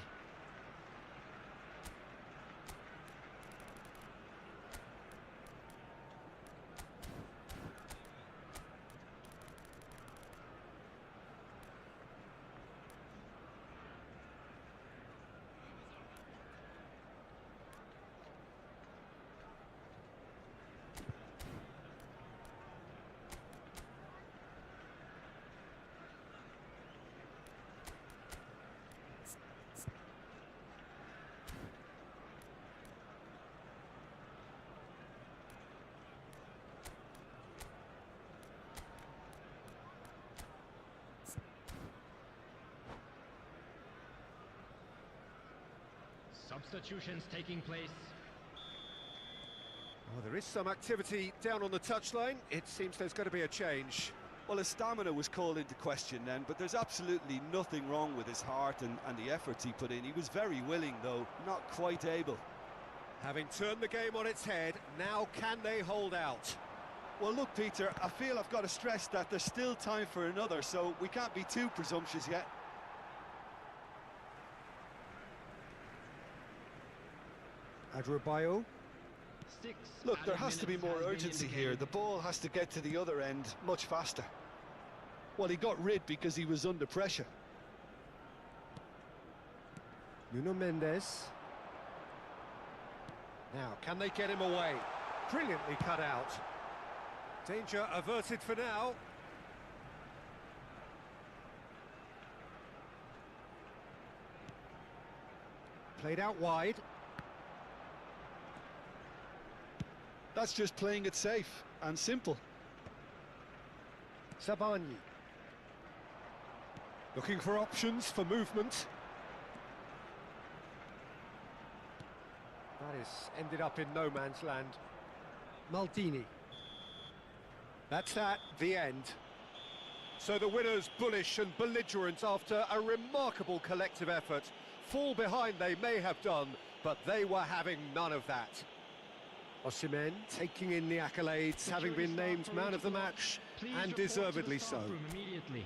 Substitutions taking place. Oh, there is some activity down on the touchline. It seems there's going to be a change. Well, his stamina was called into question then, but there's absolutely nothing wrong with his heart and the efforts he put in. He was very willing, though, not quite able. Having turned the game on its head, now can they hold out? Well, look, Peter, I feel I've got to stress that there's still time for another, so we can't be too presumptuous yet. Adrabayo. Look, there has to be more urgency here. The ball has to get to the other end much faster. Well, he got rid because he was under pressure. Nuno Mendes. Now, can they get him away? Brilliantly cut out. Danger averted for now. Played out wide. That's just playing it safe and simple. Sabani. Looking for options for movement. That is ended up in no man's land. Maldini. That's the end. So the winners, bullish and belligerent after a remarkable collective effort. Fall behind they may have done, but they were having none of that. Osimhen taking in the accolades, having been named man of the match, and deservedly so. Immediately.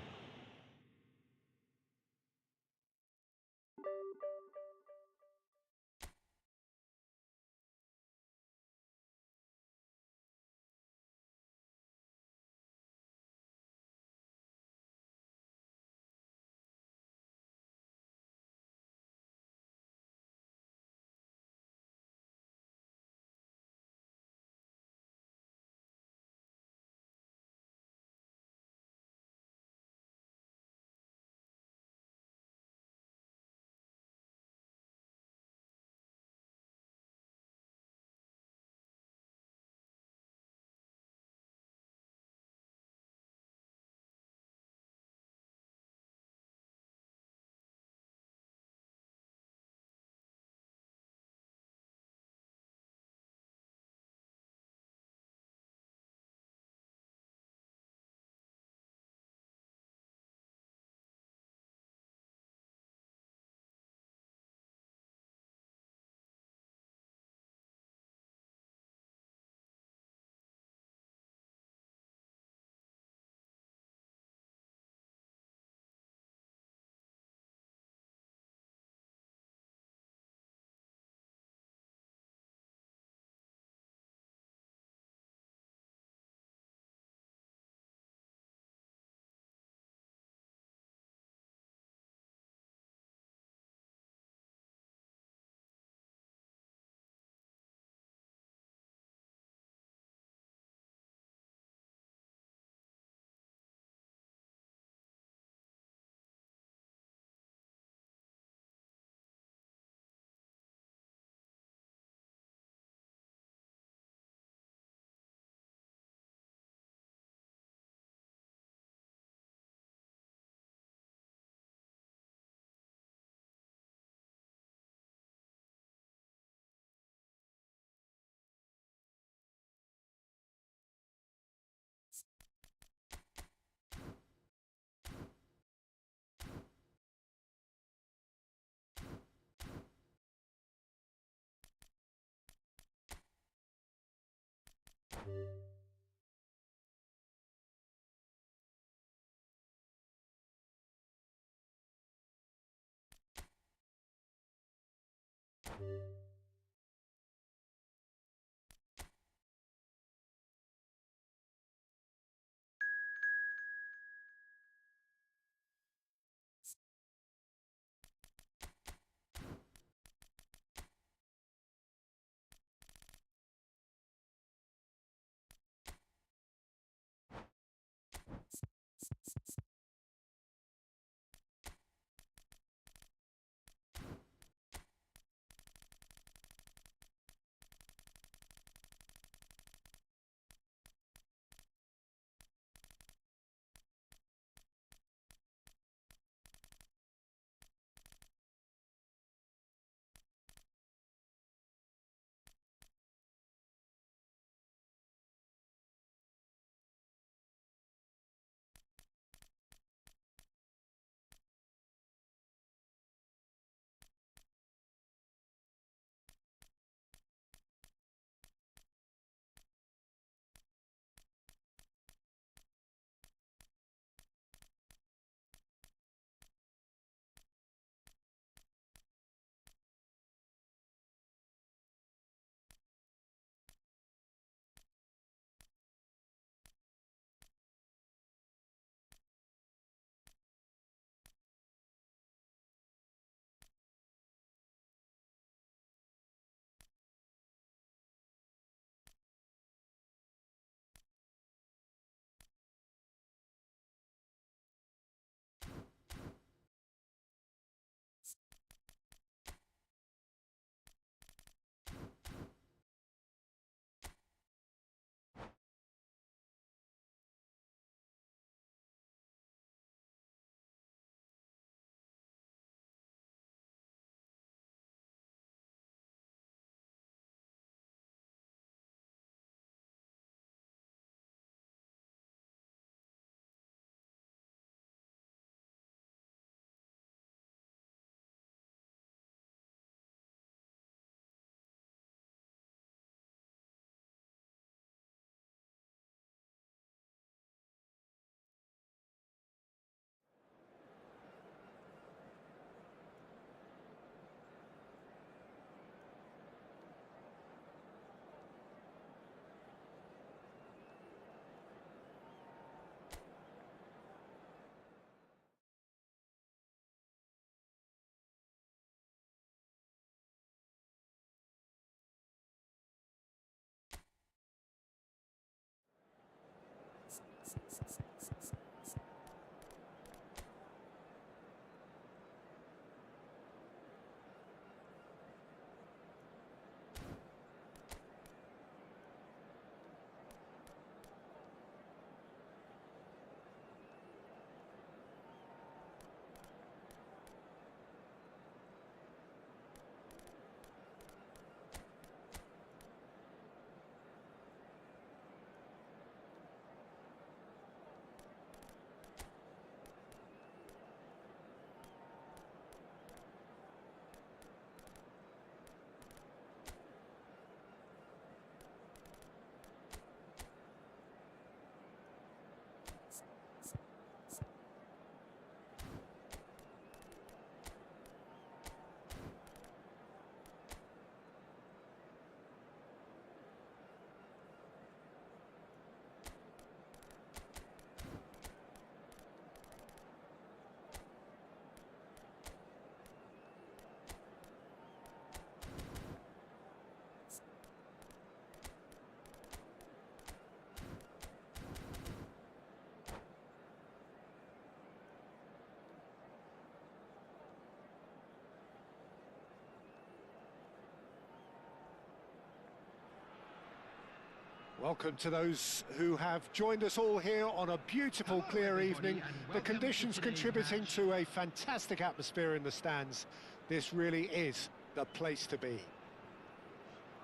Welcome to those who have joined us all here on a beautiful, clear evening. The conditions contributing to a fantastic atmosphere in the stands. This really is the place to be.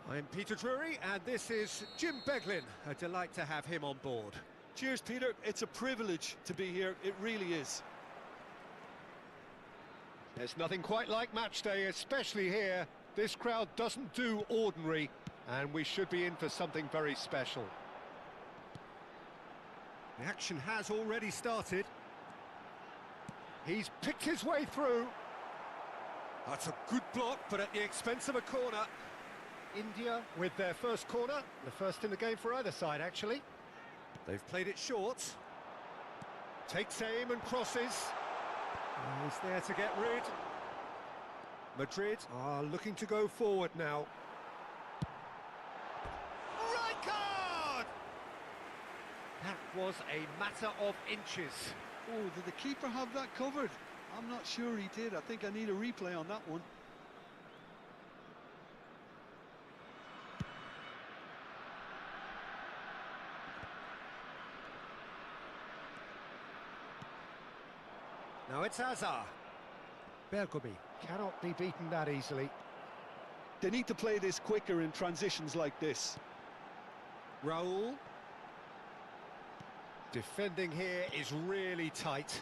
I'm Peter Drury, and this is Jim Beglin. A delight to have him on board. Cheers, Peter. It's a privilege to be here. It really is. There's nothing quite like match day, especially here. This crowd doesn't do ordinary, and we should be in for something very special. The action has already started. He's picked his way through. That's a good block, but at the expense of a corner. India with their first corner, the first in the game for either side, actually. They've played it short. Takes aim and crosses. He's there to get rid. Madrid are looking to go forward now. Right card! That was a matter of inches. Oh, did the keeper have that covered? I'm not sure he did. I think I need a replay on that one. Now it's Hazard. Bergomi cannot be beaten that easily. They need to play this quicker in transitions like this. Raul. Defending here is really tight.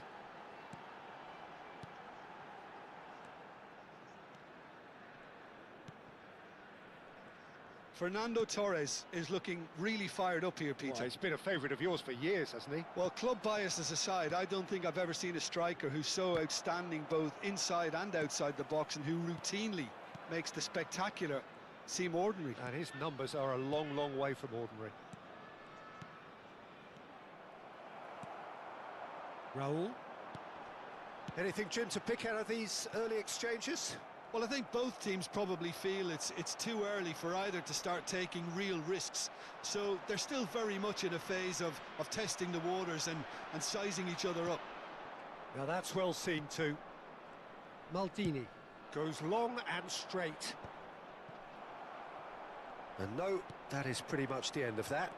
Fernando Torres is looking really fired up here, Peter. Well, he's been a favourite of yours for years, hasn't he? Well, club biases aside, I don't think I've ever seen a striker who's so outstanding both inside and outside the box and who routinely makes the spectacular seem ordinary. And his numbers are a long, long way from ordinary. Raul. Anything, Jim, to pick out of these early exchanges? Well, I think both teams probably feel it's too early for either to start taking real risks. So they're still very much in a phase of testing the waters and sizing each other up. Now that's well seen too. Maldini goes long and straight. And no, that is pretty much the end of that.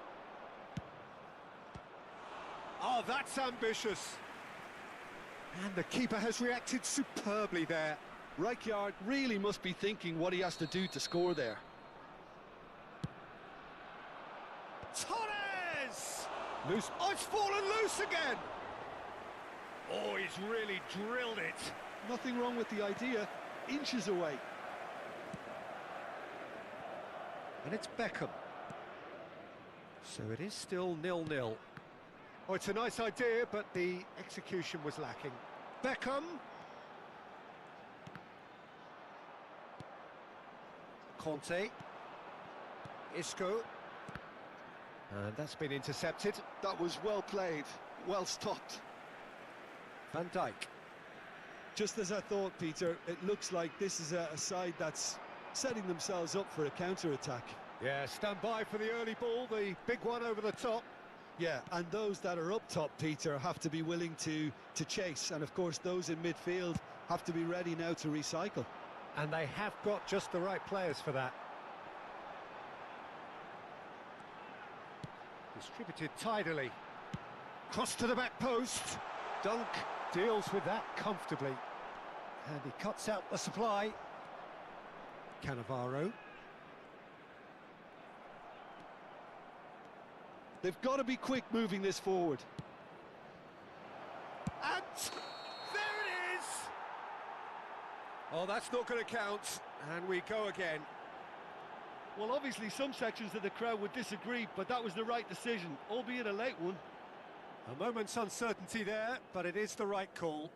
Oh, that's ambitious. And the keeper has reacted superbly there. Rijkaard really must be thinking what he has to do to score there. Torres! Loose. Oh, it's fallen loose again! Oh, he's really drilled it. Nothing wrong with the idea. Inches away. And it's Beckham. So it is still 0-0. Oh, it's a nice idea, but the execution was lacking. Beckham. Conte. Isco. And that's been intercepted. That was well played, well stopped. Van Dijk. Just as I thought, Peter, it looks like this is a side that's setting themselves up for a counter-attack. Yeah, stand by for the early ball, the big one over the top. Yeah, and those that are up top, Peter, have to be willing to chase. And, of course, those in midfield have to be ready now to recycle. And they have got just the right players for that. Distributed tidily. Cross to the back post. Dunk deals with that comfortably. And he cuts out the supply. Cannavaro. They've got to be quick moving this forward. And there it is! Oh, that's not going to count. And we go again. Well, obviously some sections of the crowd would disagree, but that was the right decision, albeit a late one. A moment's uncertainty there, but it is the right call.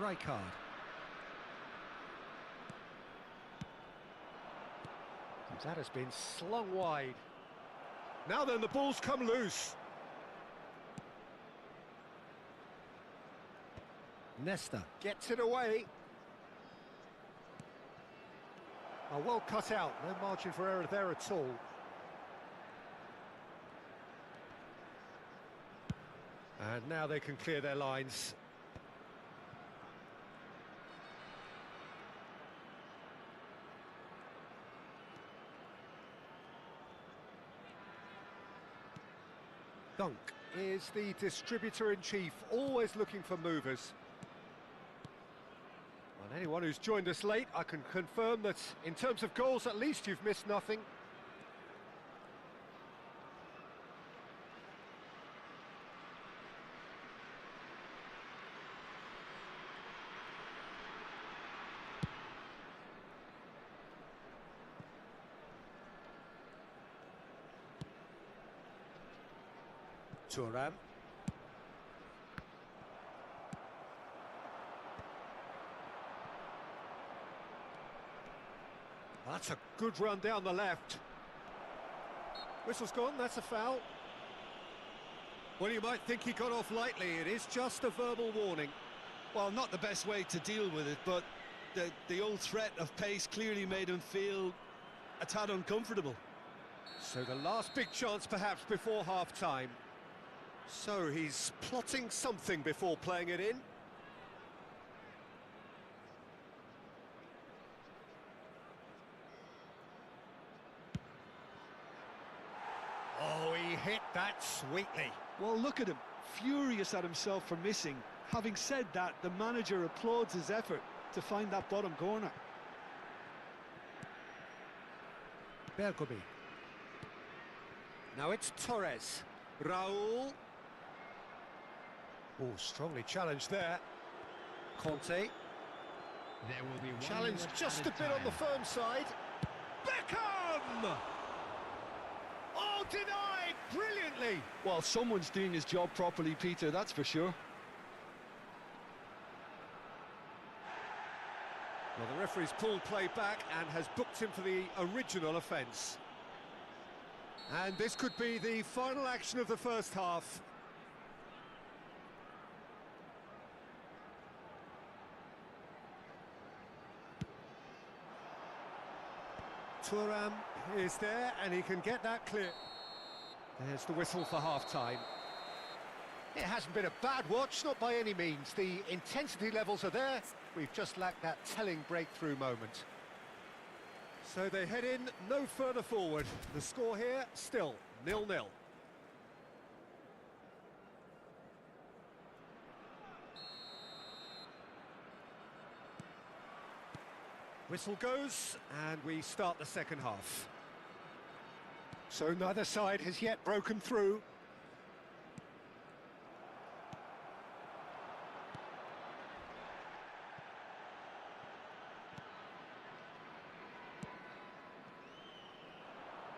Rijkaard. That has been slung wide. Now then, the ball's come loose. Nesta gets it away. Oh, well cut out, no margin for error there at all. And now they can clear their lines. Dunk is the distributor-in-chief, always looking for movers. And anyone who's joined us late, I can confirm that in terms of goals, at least you've missed nothing. Thuram. That's a good run down the left. Whistle's gone, that's a foul. Well, you might think he got off lightly. It is just a verbal warning. Well, not the best way to deal with it, but the old threat of pace clearly made him feel a tad uncomfortable. So the last big chance perhaps before half-time. So he's plotting something before playing it in. Oh, he hit that sweetly. Well, look at him, furious at himself for missing. Having said that, the manager applauds his effort to find that bottom corner. Bergomi. Now it's Torres. Raul. Oh, strongly challenged there. Conte. There will be one Challenged minute just at a bit on the time. firm side. Beckham! Oh, denied brilliantly. Well, someone's doing his job properly, Peter, that's for sure. Well, the referee's pulled play back and has booked him for the original offence. And this could be the final action of the first half. Thuram is there and he can get that clear. There's the whistle for half-time. It hasn't been a bad watch, not by any means. The intensity levels are there. We've just lacked that telling breakthrough moment. So they head in no further forward. The score here, still 0-0. Whistle goes, and we start the second half. So neither side has yet broken through.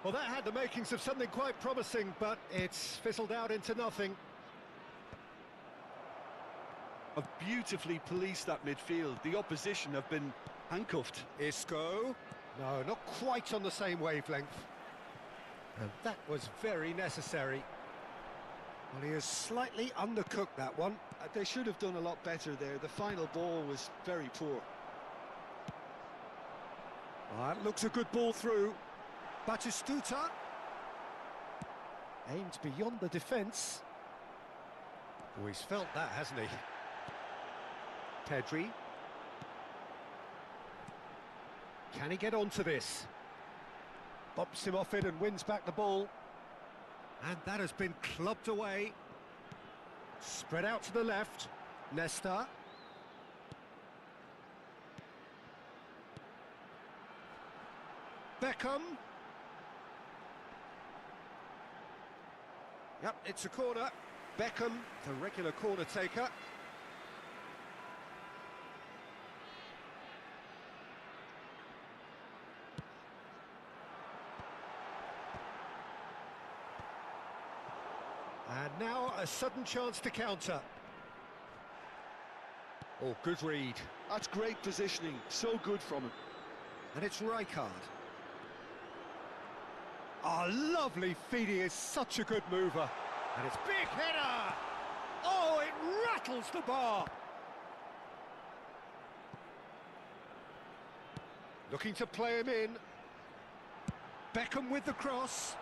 Well, that had the makings of something quite promising, but it's fizzled out into nothing. Have beautifully policed that midfield. The opposition have been handcuffed. Isco. No, not quite on the same wavelength. And that was very necessary. Well, he has slightly undercooked that one. They should have done a lot better there. The final ball was very poor. That looks a good ball through. Batistuta. Aimed beyond the defence. Oh, he's felt that, hasn't he? Pedri. Can he get onto this? Bops him off it and wins back the ball. And that has been clubbed away. Spread out to the left. Nesta. Beckham. Yep, it's a corner. Beckham, the regular corner taker. And now a sudden chance to counter. Oh, good read. That's great positioning. So good from him. And it's Rijkaard. Oh, lovely feed. He is such a good mover. And it's big header! Oh, it rattles the bar! Looking to play him in. Beckham with the cross.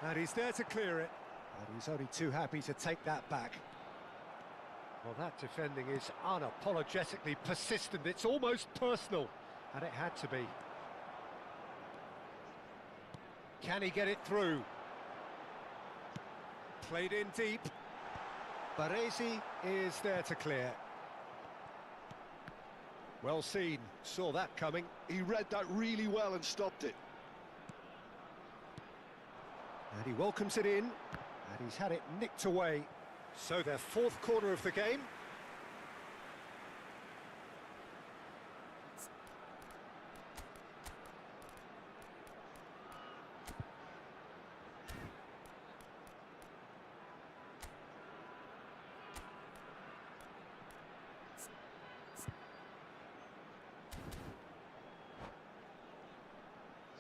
And he's there to clear it. And he's only too happy to take that back. Well, that defending is unapologetically persistent. It's almost personal. And it had to be. Can he get it through? Played in deep. Baresi is there to clear. Well seen. Saw that coming. He read that really well and stopped it. And he welcomes it in. And he's had it nicked away. So their fourth corner of the game.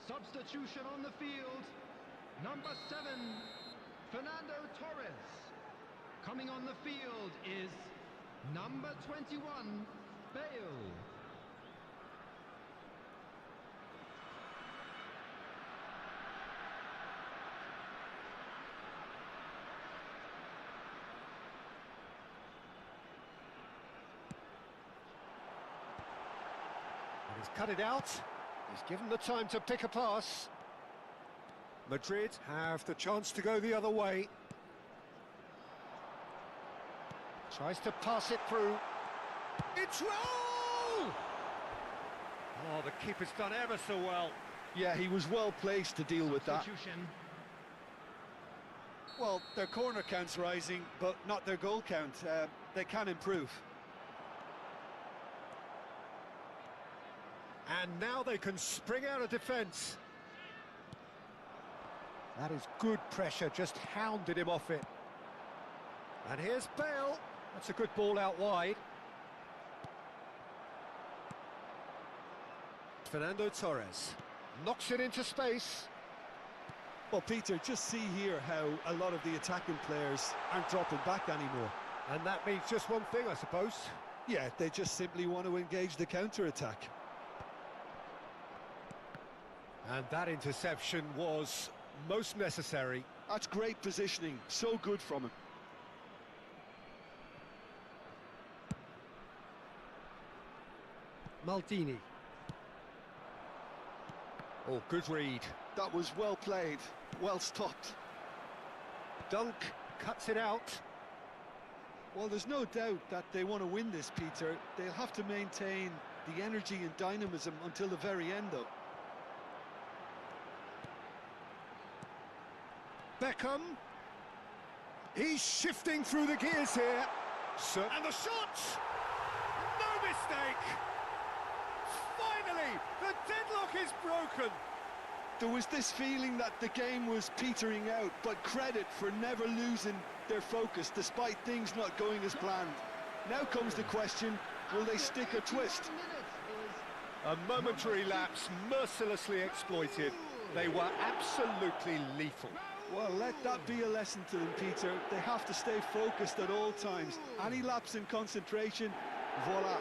Substitution on the field. Number 7, Fernando Torres. Coming on the field is number 21, PELE. And he's cut it out. He's given the time to pick a pass. Madrid have the chance to go the other way. Tries to pass it through. It's roll! Oh, the keeper's done ever so well. Yeah, he was well placed to deal with that. Substitution. Well, their corner count's rising, but not their goal count. They can improve. And now they can spring out of defence. That is good pressure, just hounded him off it. And here's Bale. That's a good ball out wide. Fernando Torres knocks it into space. Well, Peter, just see here how a lot of the attacking players aren't dropping back anymore. And that means just one thing, I suppose. Yeah, they just simply want to engage the counter-attack. And that interception was most necessary. That's great positioning, so good from him. Maldini. Oh, good read. That was well played, well stopped. Dunk cuts it out. Well, there's no doubt that they want to win this, Peter. They'll have to maintain the energy and dynamism until the very end, though. Beckham. He's shifting through the gears here. And the shot! No mistake! Finally, the deadlock is broken. There was this feeling that the game was petering out, but credit for never losing their focus despite things not going as planned. Now comes the question, will they stick or twist? A momentary lapse mercilessly exploited. They were absolutely lethal. Well, let that be a lesson to them, Peter. They have to stay focused at all times. Any lapse in concentration, voila.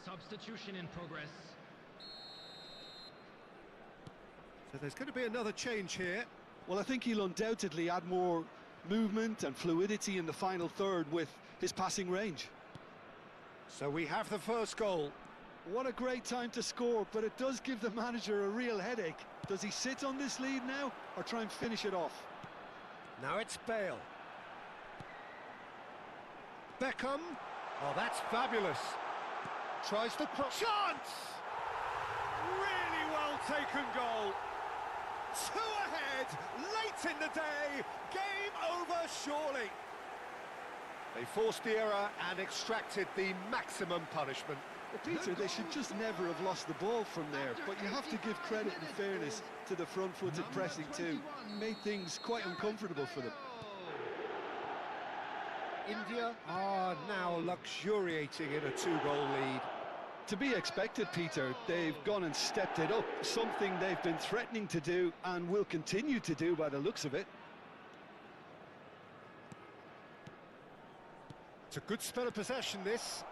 Substitution in progress. So there's going to be another change here. Well, I think he'll undoubtedly add more movement and fluidity in the final third with his passing range. So we have the first goal. What a great time to score, but it does give the manager a real headache. Does he sit on this lead now, or try and finish it off? Now it's Bale. Beckham. Oh, that's fabulous. Tries to cross. Chance! Really well taken goal. 2 ahead, late in the day. Game over, surely. They forced the error and extracted the maximum punishment. Well, Peter, they should just never have lost the ball from there, but you have to give credit and fairness to the front-footed pressing too. Made things quite uncomfortable for them. India are now luxuriating in a 2-goal lead. To be expected, Peter. They've gone and stepped it up, something they've been threatening to do and will continue to do by the looks of it. It's a good spell of possession, this.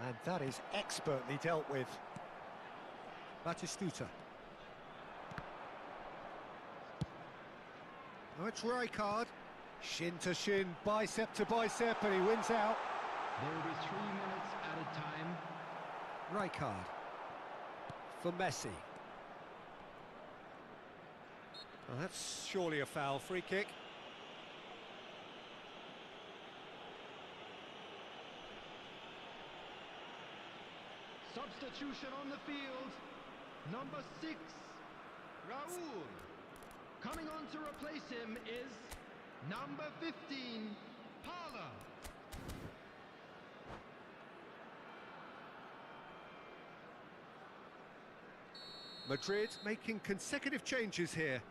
And that is expertly dealt with. Batistuta. Oh, it's Rijkaard. Shin to shin, bicep to bicep, and he wins out. There will be 3 minutes at a time. Rijkaard for Messi. Well, that's surely a foul. Free kick. Substitution on the field. Number 6, Raul. Coming on to replace him is number 15, PELE. Madrid making consecutive changes here.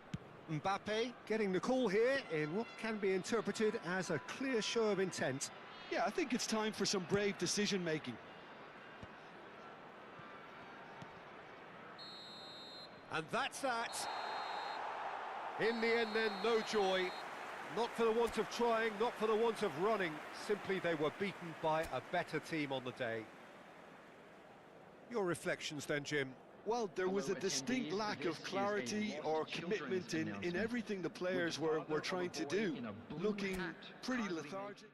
Mbappe getting the call here in what can be interpreted as a clear show of intent. Yeah, I think it's time for some brave decision-making. And that's that. In the end then, no joy. Not for the want of trying, not for the want of running. Simply they were beaten by a better team on the day. Your reflections then, Jim? Well, there was a Hello, distinct attendees. lack This of is clarity a or lost commitment children's in announcement. everything the players With the were father trying of a to boy do, in a blue looking hat pretty hardly lethargic.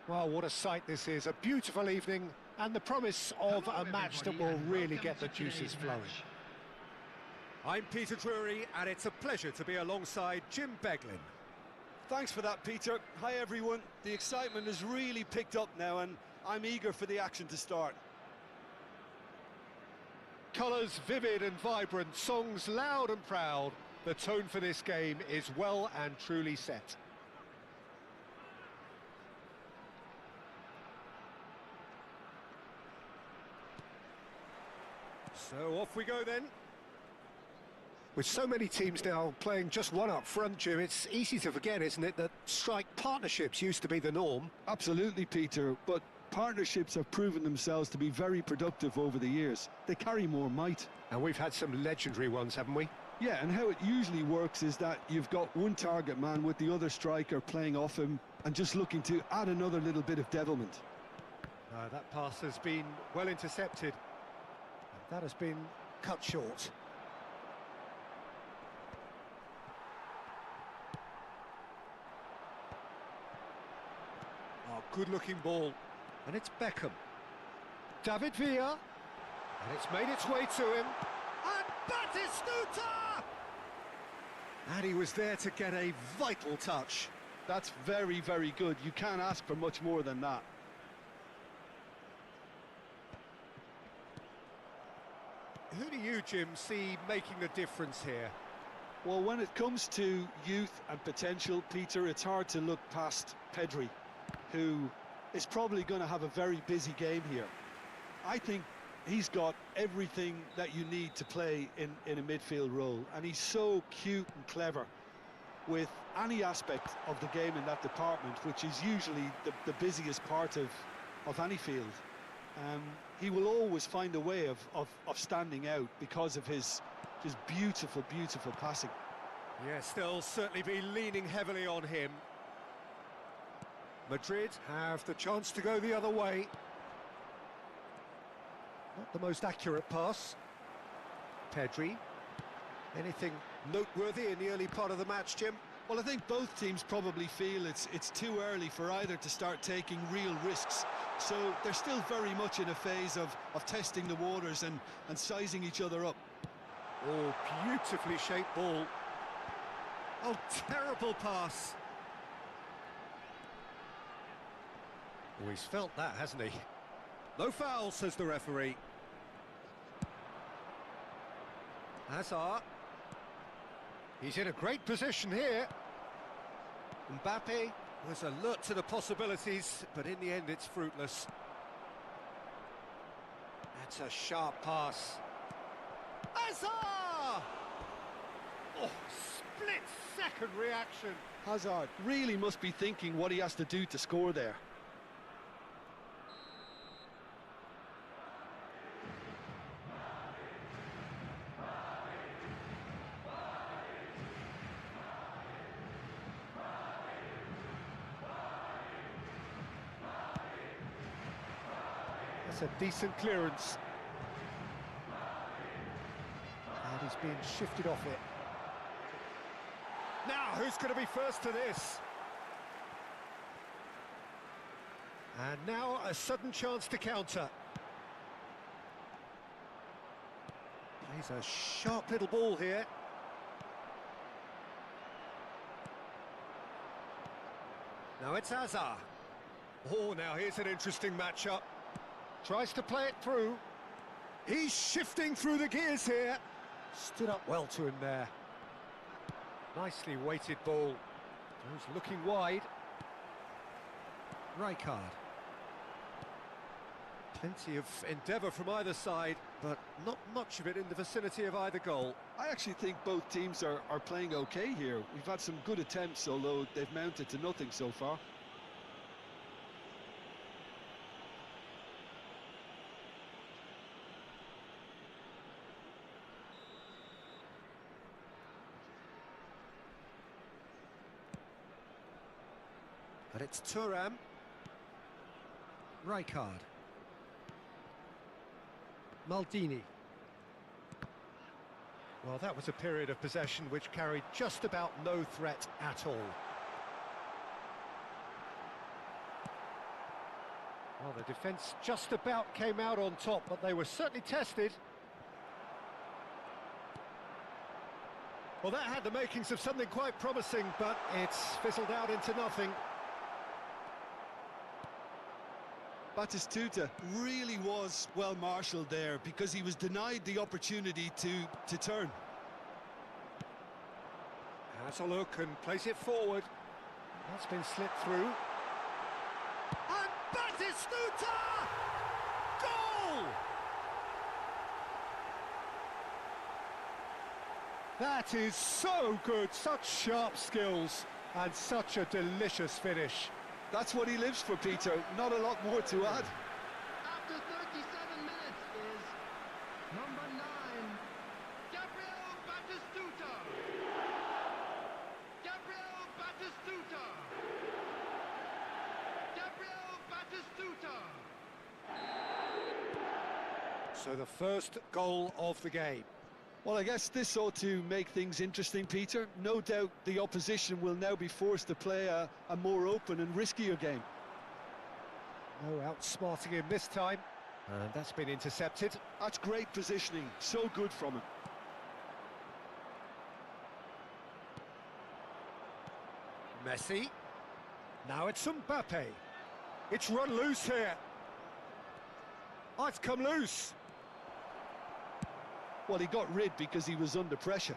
Well, what a sight this is. A beautiful evening and the promise of Hello, a match that everybody, will and really welcome get the to juices today's flowing. match. I'm Peter Drury, and it's a pleasure to be alongside Jim Beglin. Thanks for that, Peter. Hi, everyone. The excitement has really picked up now, and I'm eager for the action to start. Colours vivid and vibrant, songs loud and proud. The tone for this game is well and truly set. So off we go then. With so many teams now playing just one up front, Jim, it's easy to forget, isn't it, that strike partnerships used to be the norm. Absolutely, Peter, but partnerships have proven themselves to be very productive over the years. They carry more might. And we've had some legendary ones, haven't we? Yeah, and how it usually works is that you've got one target man with the other striker playing off him and just looking to add another little bit of devilment. That pass has been well intercepted. And that has been cut short. Oh, good-looking ball. And it's Beckham. David Villa. And it's made its way to him. And Batistuta! And he was there to get a vital touch. That's very, very good. You can't ask for much more than that. Who do you, Jim, see making the difference here? Well, when it comes to youth and potential, Peter, it's hard to look past Pedri, who is probably going to have a very busy game here. I think he's got everything that you need to play in a midfield role, and he's so cute and clever with any aspect of the game in that department, which is usually the busiest part of any field. He will always find a way of standing out because of his just beautiful, beautiful passing. Yes, they'll certainly be leaning heavily on him. Madrid have the chance to go the other way. Not the most accurate pass. Pedri. Anything noteworthy in the early part of the match, Jim? Well, I think both teams probably feel it's too early for either to start taking real risks. So they're still very much in a phase of testing the waters and sizing each other up. Oh, beautifully shaped ball. Oh, terrible pass. Oh, he's felt that, hasn't he? No foul, says the referee. Hazard. He's in a great position here. Mbappe was alert to the possibilities, but in the end it's fruitless. That's a sharp pass. Hazard! Oh, split-second reaction. Hazard really must be thinking what he has to do to score there. That's a decent clearance. And he's being shifted off it. Now, who's going to be first to this? And now a sudden chance to counter. Plays a sharp little ball here. Now it's Hazard. Oh, now here's an interesting matchup. Tries to play it through. He's shifting through the gears here. Stood up well to him there. Nicely weighted ball. Goes looking wide. Rijkaard. Plenty of endeavour from either side, but not much of it in the vicinity of either goal. I actually think both teams are playing okay here. We've had some good attempts, although they've mounted to nothing so far. And it's Thuram. Rijkaard. Maldini. Well, that was a period of possession which carried just about no threat at all. Well, the defence just about came out on top, but they were certainly tested. Well, that had the makings of something quite promising, but it's fizzled out into nothing. Batistuta really was well marshalled there because he was denied the opportunity to turn. Has a look and plays it forward. That's been slipped through. And Batistuta! Goal! That is so good, such sharp skills, and such a delicious finish. That's what he lives for, Peter. Not a lot more to add. After 37 minutes is number 9, Gabriel Batistuta. Gabriel Batistuta. Gabriel Batistuta. So the first goal of the game. Well, I guess this ought to make things interesting, Peter. No doubt the opposition will now be forced to play a more open and riskier game. No outsmarting him this time, and that's been intercepted. That's great positioning, so good from him. Messi. Now it's Mbappe. It's run loose here. Oh, it's come loose. Well, he got rid because he was under pressure.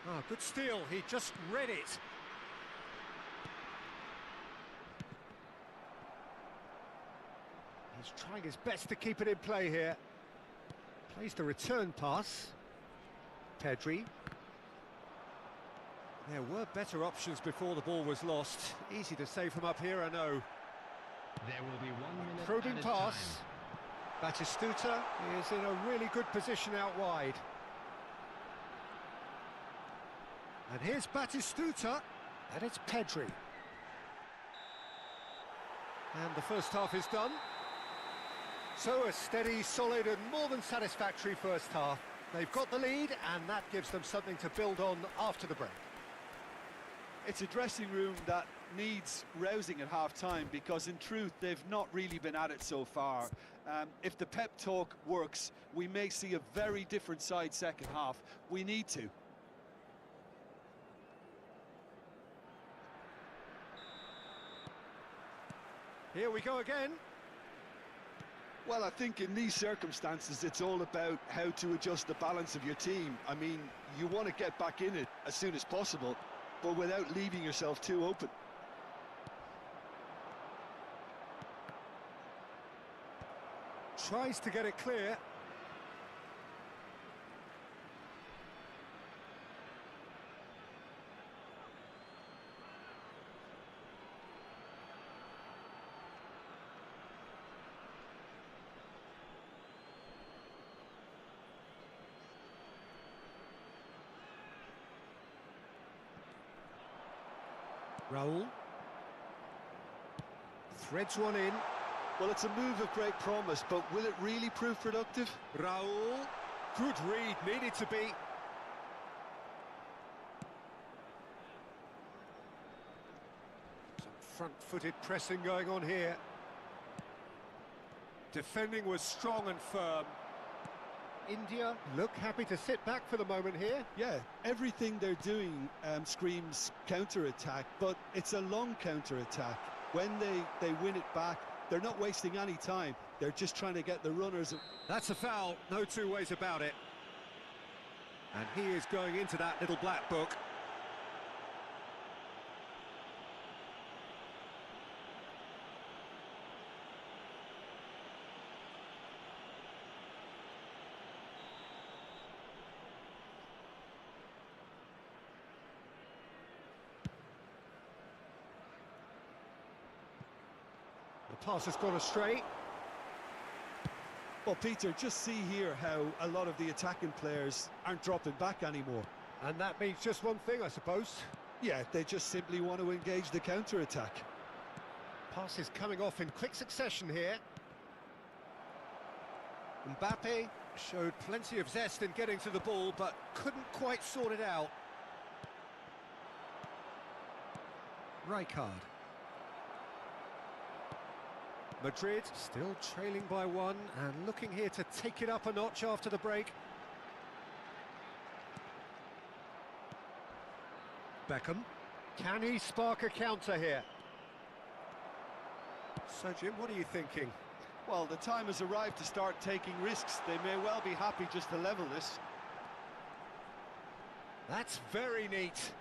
Ah, good steal, he just read it. He's trying his best to keep it in play here. Plays the return pass. Pedri. There were better options before the ball was lost. Easy to save from up here, I know. There will be 1 minute Probing added pass. time. Batistuta is in a really good position out wide. And here's Batistuta, and it's Pedri. And the first half is done. So a steady, solid and more than satisfactory first half. They've got the lead, and that gives them something to build on after the break. It's a dressing room that needs rousing at half-time because, in truth, they've not really been at it so far. If the pep talk works, we may see a very different side second half. We need to. Here we go again. Well, I think in these circumstances, it's all about how to adjust the balance of your team. I mean, you want to get back in it as soon as possible, but without leaving yourself too open. Tries to get it clear. Raul. Threads one in. Well, it's a move of great promise, but will it really prove productive? Raul. Good read, needed to be. Some front-footed pressing going on here. Defending was strong and firm. India look happy to sit back for the moment here. Yeah, everything they're doing screams counter-attack, but it's a long counter-attack. When they win it back, they're not wasting any time. They're just trying to get the runners. That's a foul, no two ways about it. And he is going into that little black book. The pass has gone astray. Well, Peter, just see here how a lot of the attacking players aren't dropping back anymore. And that means just one thing, I suppose. Yeah, they just simply want to engage the counter-attack. Pass is coming off in quick succession here. Mbappe showed plenty of zest in getting to the ball, but couldn't quite sort it out. Rijkaard. Madrid still trailing by one and looking here to take it up a notch after the break. Beckham. Can he spark a counter here? So, Jim, what are you thinking? Well, the time has arrived to start taking risks. They may well be happy just to level this. That's very neat.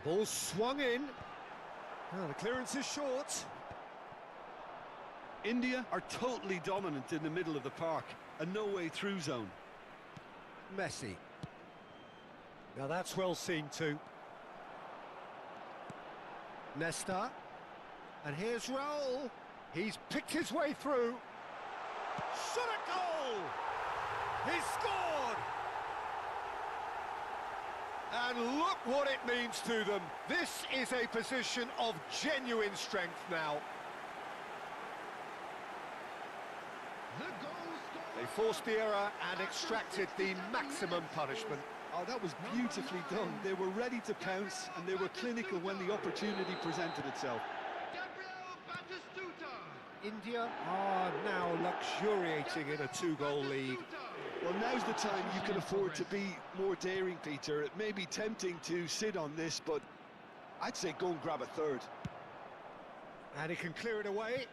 Ball swung in. Well, the clearance is short. India are totally dominant in the middle of the park, a no-way-through zone. Messi. Now that's well seen too. Nesta. And here's Raul. He's picked his way through. Shot a goal! He's scored! And look what it means to them. This is a position of genuine strength now. The goal scorer. They forced the error and extracted the maximum punishment. Oh, that was beautifully done. They were ready to pounce, and they were clinical when the opportunity presented itself. India are now luxuriating in a 2-goal lead. Well, now's the time you can afford to be more daring, Peter. It may be tempting to sit on this, but I'd say go and grab a third. And he can clear it away.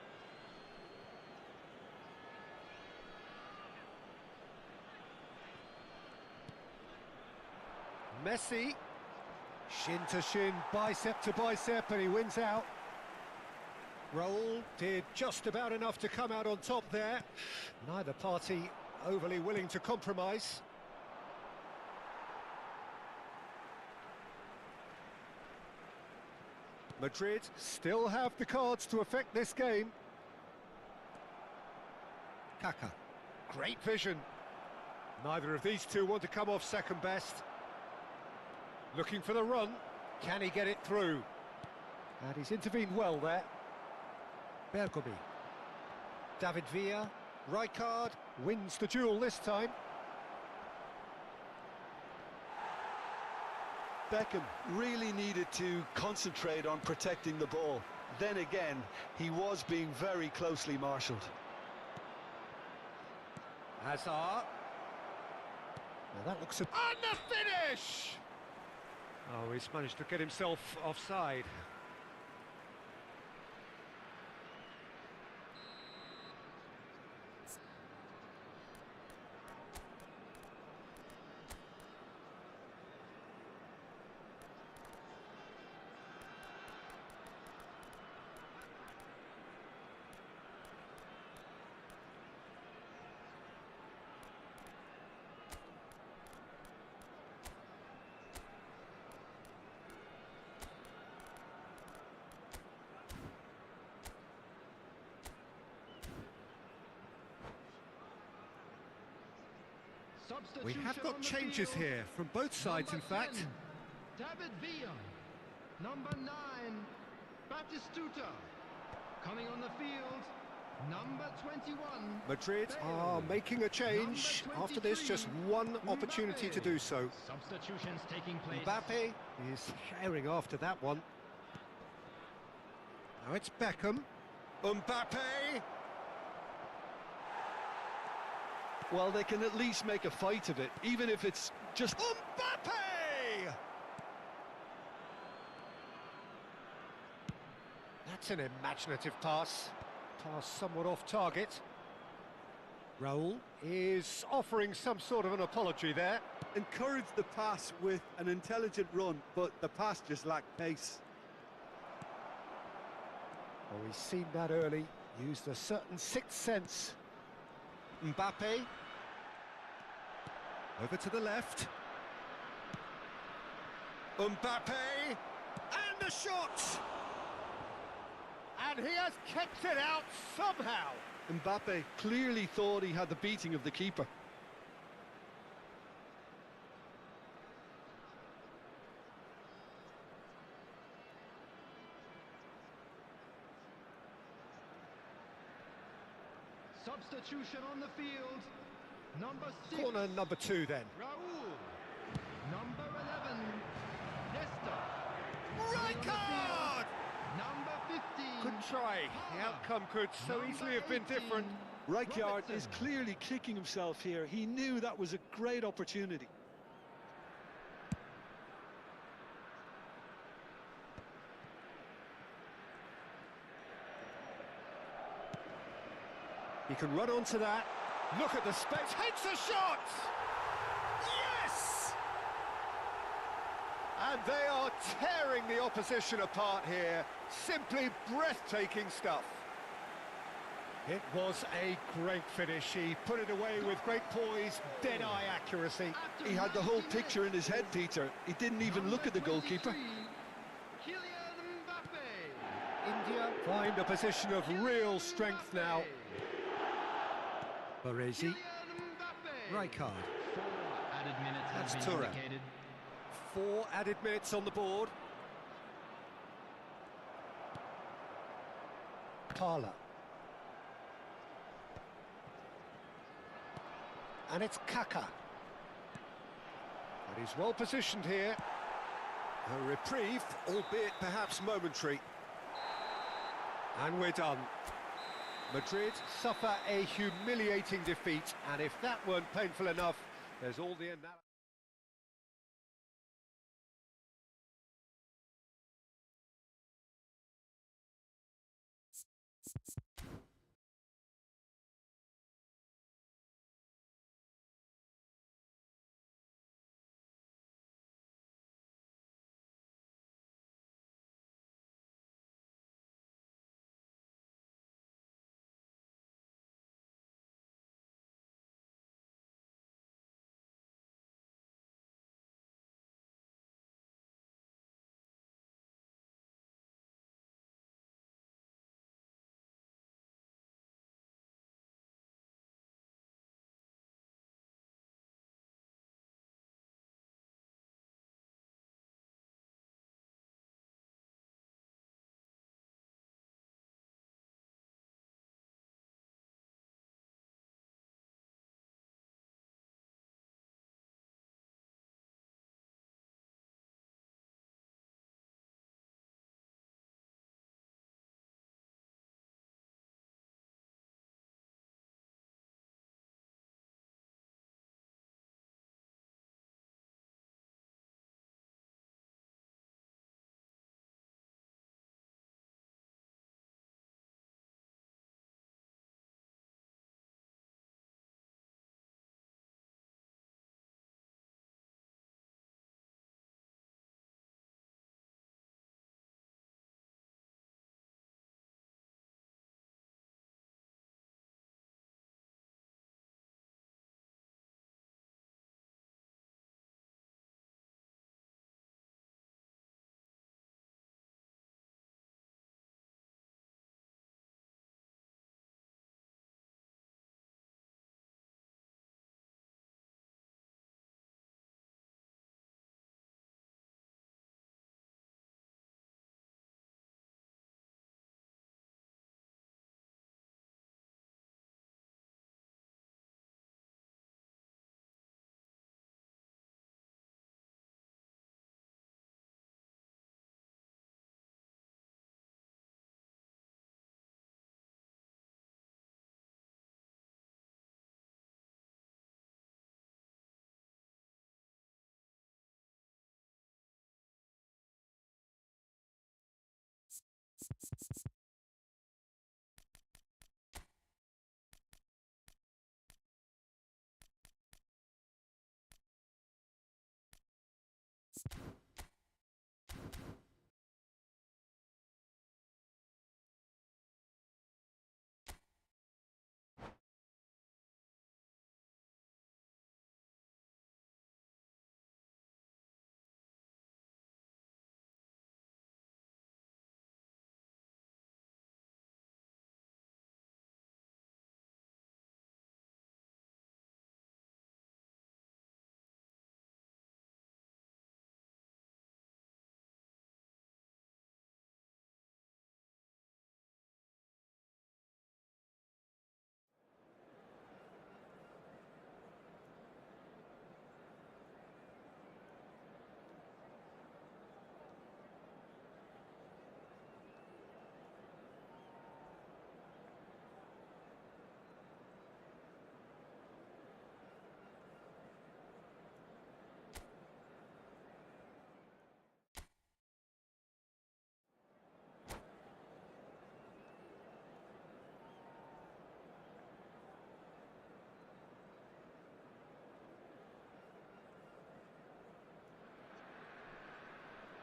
Messi. Shin to shin, bicep to bicep, and he wins out. Raul did just about enough to come out on top there. Neither party overly willing to compromise. Madrid still have the cards to affect this game. Kaka, great vision. Neither of these two want to come off second best. Looking for the run. Can he get it through? And he's intervened well there. Bergomi. David Villa. Rijkaard wins the duel this time. Beckham really needed to concentrate on protecting the ball. Then again, he was being very closely marshalled. Hazard. Now that looks... And the finish! Oh, he's managed to get himself offside. We have got changes here, from both sides in fact. David Villa. Number 9, Batistuta. Coming on the field, number 21. Madrid are making a change. After this, just one opportunity to do so. Substitutions taking place. Mbappe is sharing after that one. Now it's Beckham. Mbappe! Well, they can at least make a fight of it, even if it's just... Mbappe! That's an imaginative pass. Pass somewhat off target. Raul is offering some sort of an apology there. Encouraged the pass with an intelligent run, but the pass just lacked pace. Oh, he's seen that early. Used a certain sixth sense. Mbappe. Over to the left. Mbappe. And the shot! And he has kept it out somehow. Mbappe clearly thought he had the beating of the keeper. Substitution on the field. Number 6. Corner number 2 then. Raul. Number 11. Nesta. Rijkaard! Number 15. Couldn't try. The outcome could so easily have been different. Rijkaard is clearly kicking himself here. He knew that was a great opportunity. He can run onto that. Look at the space. Takes a shot! Yes! And they are tearing the opposition apart here. Simply breathtaking stuff. It was a great finish. He put it away with great poise, dead-eye accuracy. He had the whole picture in his head, Peter. He didn't even look at the goalkeeper. India find a position of real strength now. Baresi. Rijkaard. Added minutes That's have been Thuram. indicated. 4 added minutes on the board. PELE. And it's Kaka. But he's well positioned here. A reprieve, albeit perhaps momentary. And we're done. Madrid suffer a humiliating defeat, and if that weren't painful enough, there's all the analysis.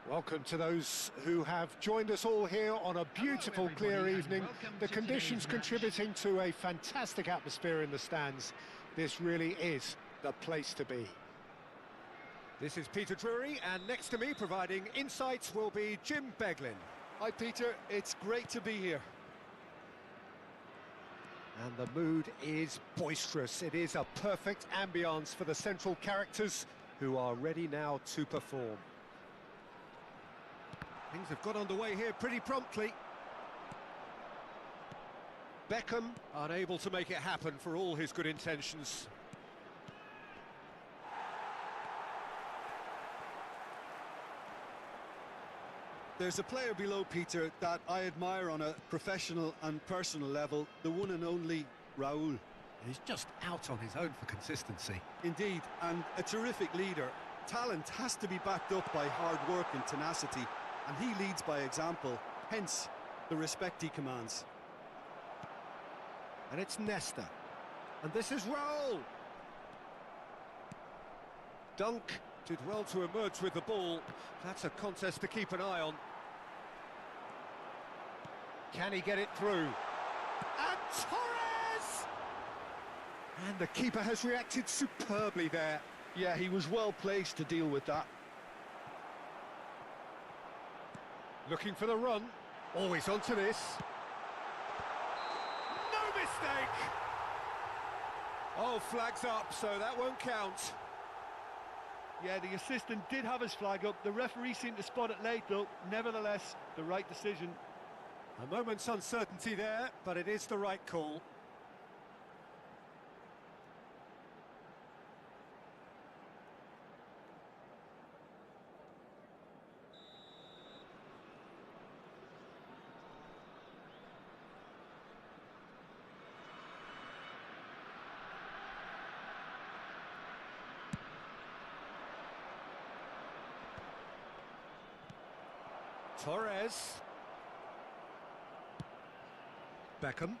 Welcome to those who have joined us all here on a beautiful, clear evening. The conditions contributing to a fantastic atmosphere in the stands. This really is the place to be. This is Peter Drury, and next to me providing insights will be Jim Beglin. Hi Peter, it's great to be here. And the mood is boisterous. It is a perfect ambience for the central characters who are ready now to perform. Things have got underway here pretty promptly. Beckham unable to make it happen for all his good intentions. There's a player below Peter that I admire on a professional and personal level, the one and only Raúl. He's just out on his own for consistency. Indeed, and a terrific leader. Talent has to be backed up by hard work and tenacity, and he leads by example, hence the respect he commands. And it's Nesta. And this is Raúl. Dunk did well to emerge with the ball. That's a contest to keep an eye on. Can he get it through? And Torres! And the keeper has reacted superbly there. Yeah, he was well placed to deal with that. Looking for the run. Always onto this. No mistake! Oh, flags up, so that won't count. Yeah, the assistant did have his flag up. The referee seemed to spot it late, though. Nevertheless, the right decision. A moment's uncertainty there, but it is the right call. Torres. Beckham.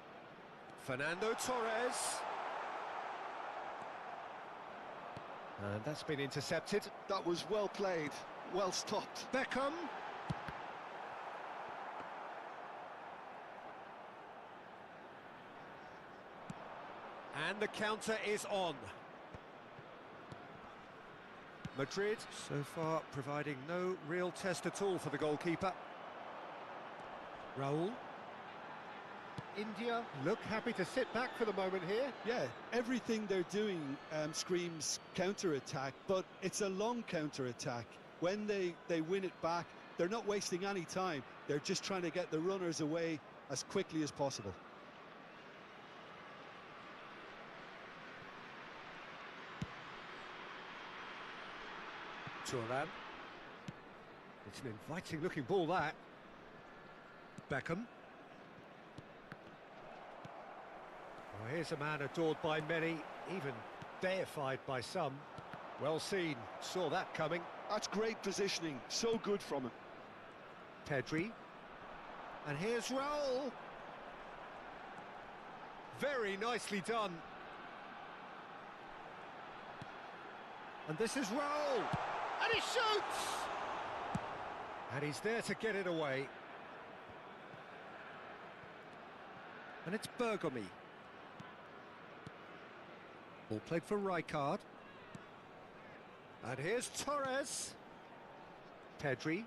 Fernando Torres. And that's been intercepted. That was well played, well stopped. Beckham. And the counter is on. Madrid so far providing no real test at all for the goalkeeper. Raúl. India look happy to sit back for the moment here. Yeah, everything they're doing screams counter-attack, but it's a long counter-attack. When they win it back, they're not wasting any time. They're just trying to get the runners away as quickly as possible. Thuram. It's an inviting looking ball, that. Beckham. Oh, here's a man adored by many, even deified by some. Well seen, saw that coming. That's great positioning, so good from him. Pedri. And here's Raúl. Very nicely done. And this is Raúl. And he shoots! And he's there to get it away. And it's Bergomi. Ball played for Rijkaard. And here's Torres. Pedri.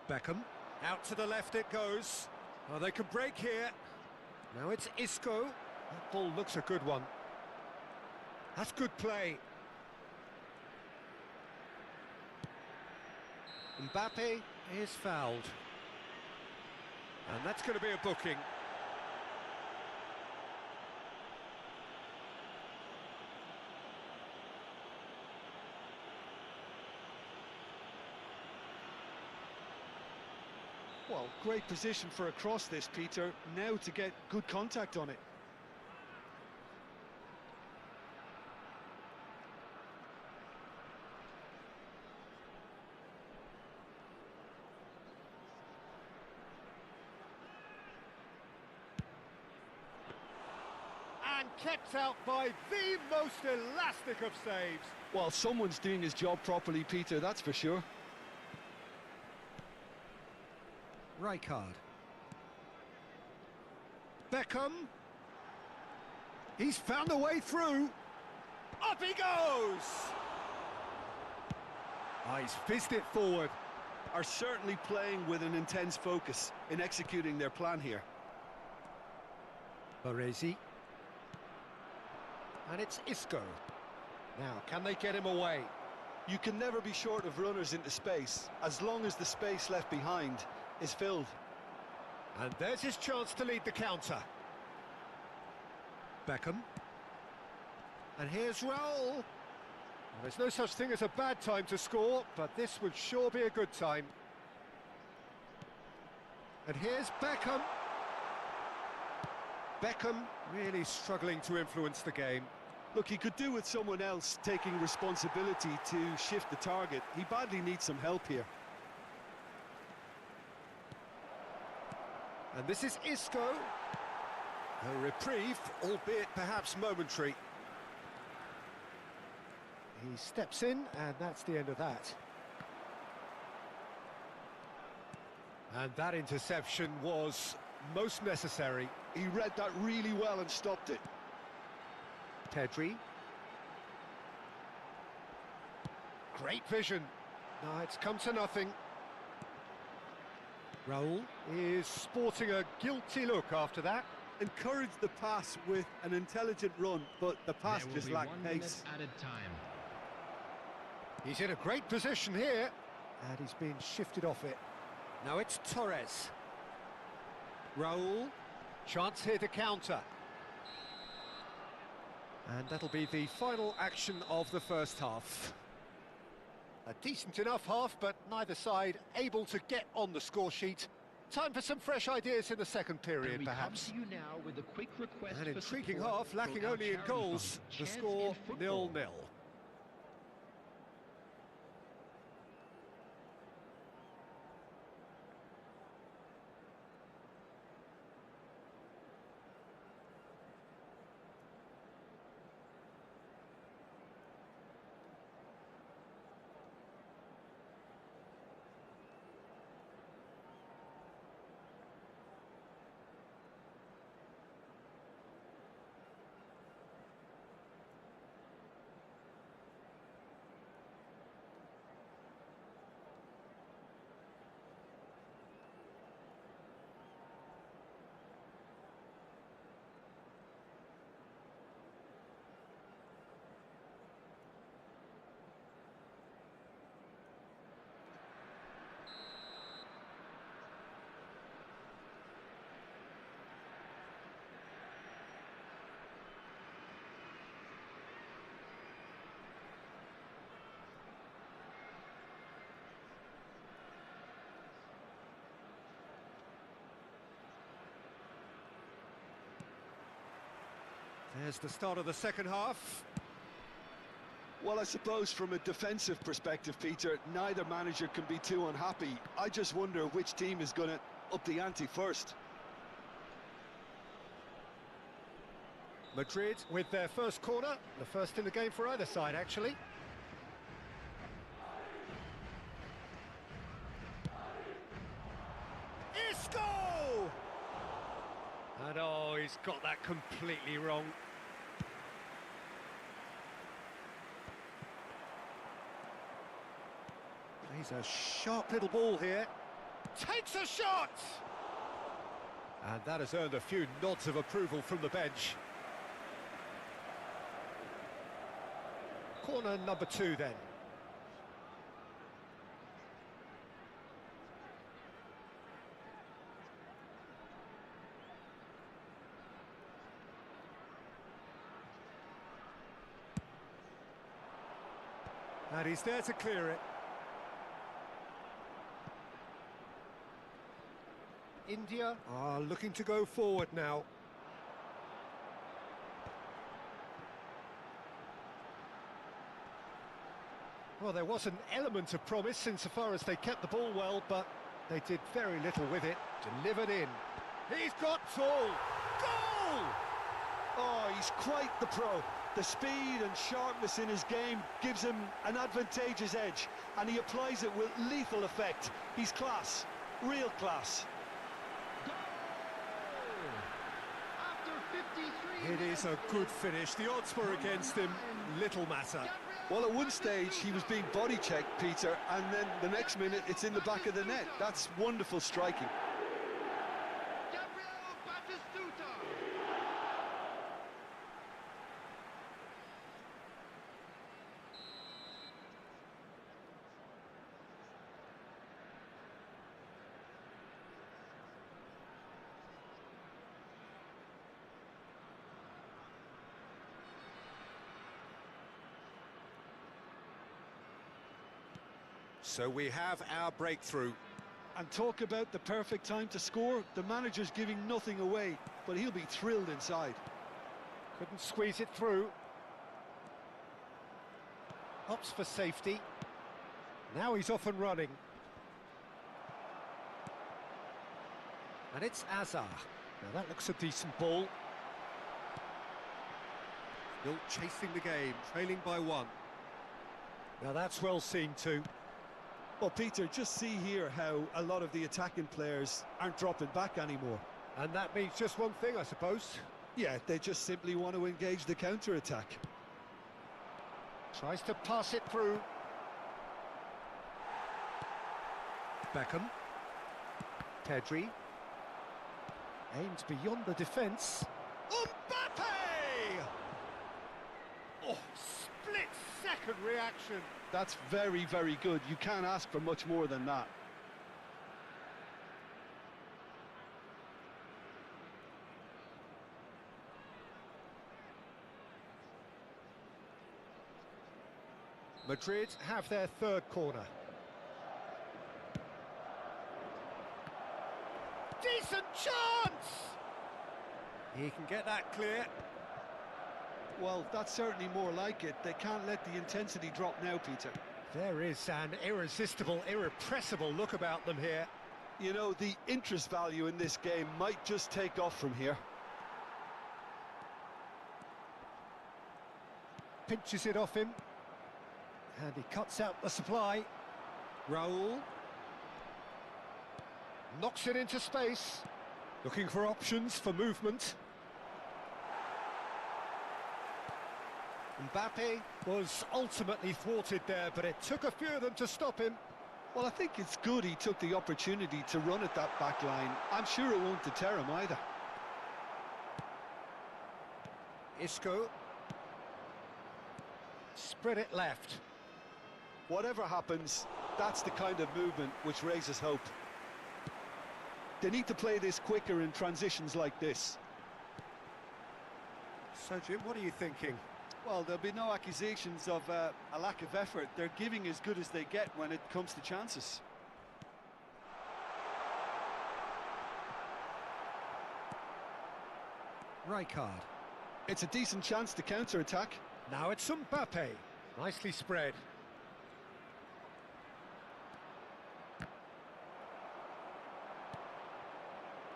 Beckham. Out to the left it goes. Oh, they can break here. Now it's Isco. That ball looks a good one. That's good play. Mbappe is fouled. And that's going to be a booking. Well, great position for a cross this, Peter. Now to get good contact on it. And kept out by the most elastic of saves. Well, someone's doing his job properly, Peter, that's for sure. Rijkaard. Beckham. He's found a way through. Up he goes! Oh, he's fizzed it forward. Are certainly playing with an intense focus in executing their plan here. Baresi. And it's Isco. Now, can they get him away? You can never be short of runners into space, as long as the space left behind is filled. And there's his chance to lead the counter. Beckham. And here's Raul. Well, there's no such thing as a bad time to score, but this would sure be a good time. And here's Beckham. Beckham really struggling to influence the game. Look, he could do with someone else taking responsibility to shift the target. He badly needs some help here. And this is Isco. A reprieve, albeit perhaps momentary. He steps in, and that's the end of that. And that interception was most necessary. He read that really well and stopped it. Pedri. Great vision. No, it's come to nothing. Raul is sporting a guilty look after that. Encouraged the pass with an intelligent run, but the pass just lacked pace. Added time. He's in a great position here, and he's been shifted off it. Now it's Torres. Raul, chance here to counter. And that'll be the final action of the first half. A decent enough half, but neither side able to get on the score sheet. Time for some fresh ideas in the second period, perhaps. Come to you now with a quick request An for intriguing support half, lacking for our only in charity goals. fund, The Chance score in Football. 0-0. There's the start of the second half. Well, I suppose from a defensive perspective, Peter, neither manager can be too unhappy. I just wonder which team is going to up the ante first. Madrid with their first corner, the first in the game for either side, actually. Isco! And oh, he's got that completely wrong. He's a sharp little ball here. Takes a shot! And that has earned a few nods of approval from the bench. Corner number 2 then. And he's there to clear it. India are looking to go forward now. Well, there was an element of promise insofar as they kept the ball well, but they did very little with it. Delivered in. He's got tall. Goal! Oh, he's quite the pro. The speed and sharpness in his game gives him an advantageous edge, and he applies it with lethal effect. He's class, real class. It is a good finish. The odds were against him, little matter. Well, at one stage he was being body checked, Peter, and then the next minute it's in the back of the net. That's wonderful striking. So we have our breakthrough. And talk about the perfect time to score. The manager's giving nothing away, but he'll be thrilled inside. Couldn't squeeze it through. Opts for safety. Now he's off and running. And it's Azar. Now that looks a decent ball. Still chasing the game, trailing by 1. Now that's well seen too. Well, Peter, just see here how a lot of the attacking players aren't dropping back anymore. And that means just one thing, I suppose. Yeah, they just simply want to engage the counter-attack. Tries to pass it through. Beckham. Pedri. Aims beyond the defence. Mbappe! Oh, split-second reaction. That's very, very good. You can't ask for much more than that. Madrid have their third corner. Decent chance! He can get that clear. Well, that's certainly more like it. They can't let the intensity drop now, Peter. There is an irresistible, irrepressible look about them here. You know, the interest value in this game might just take off from here. Pinches it off him. And he cuts out the supply. Raul. Knocks it into space. Looking for options for movement. Mbappe was ultimately thwarted there, but it took a few of them to stop him. Well, I think it's good he took the opportunity to run at that back line. I'm sure it won't deter him either. Isco. Spread it left. Whatever happens, that's the kind of movement which raises hope. They need to play this quicker in transitions like this. So, Jim, what are you thinking? Well, there'll be no accusations of a lack of effort. They're giving as good as they get when it comes to chances. Rijkaard. It's a decent chance to counter-attack. Now it's Mbappe. Nicely spread.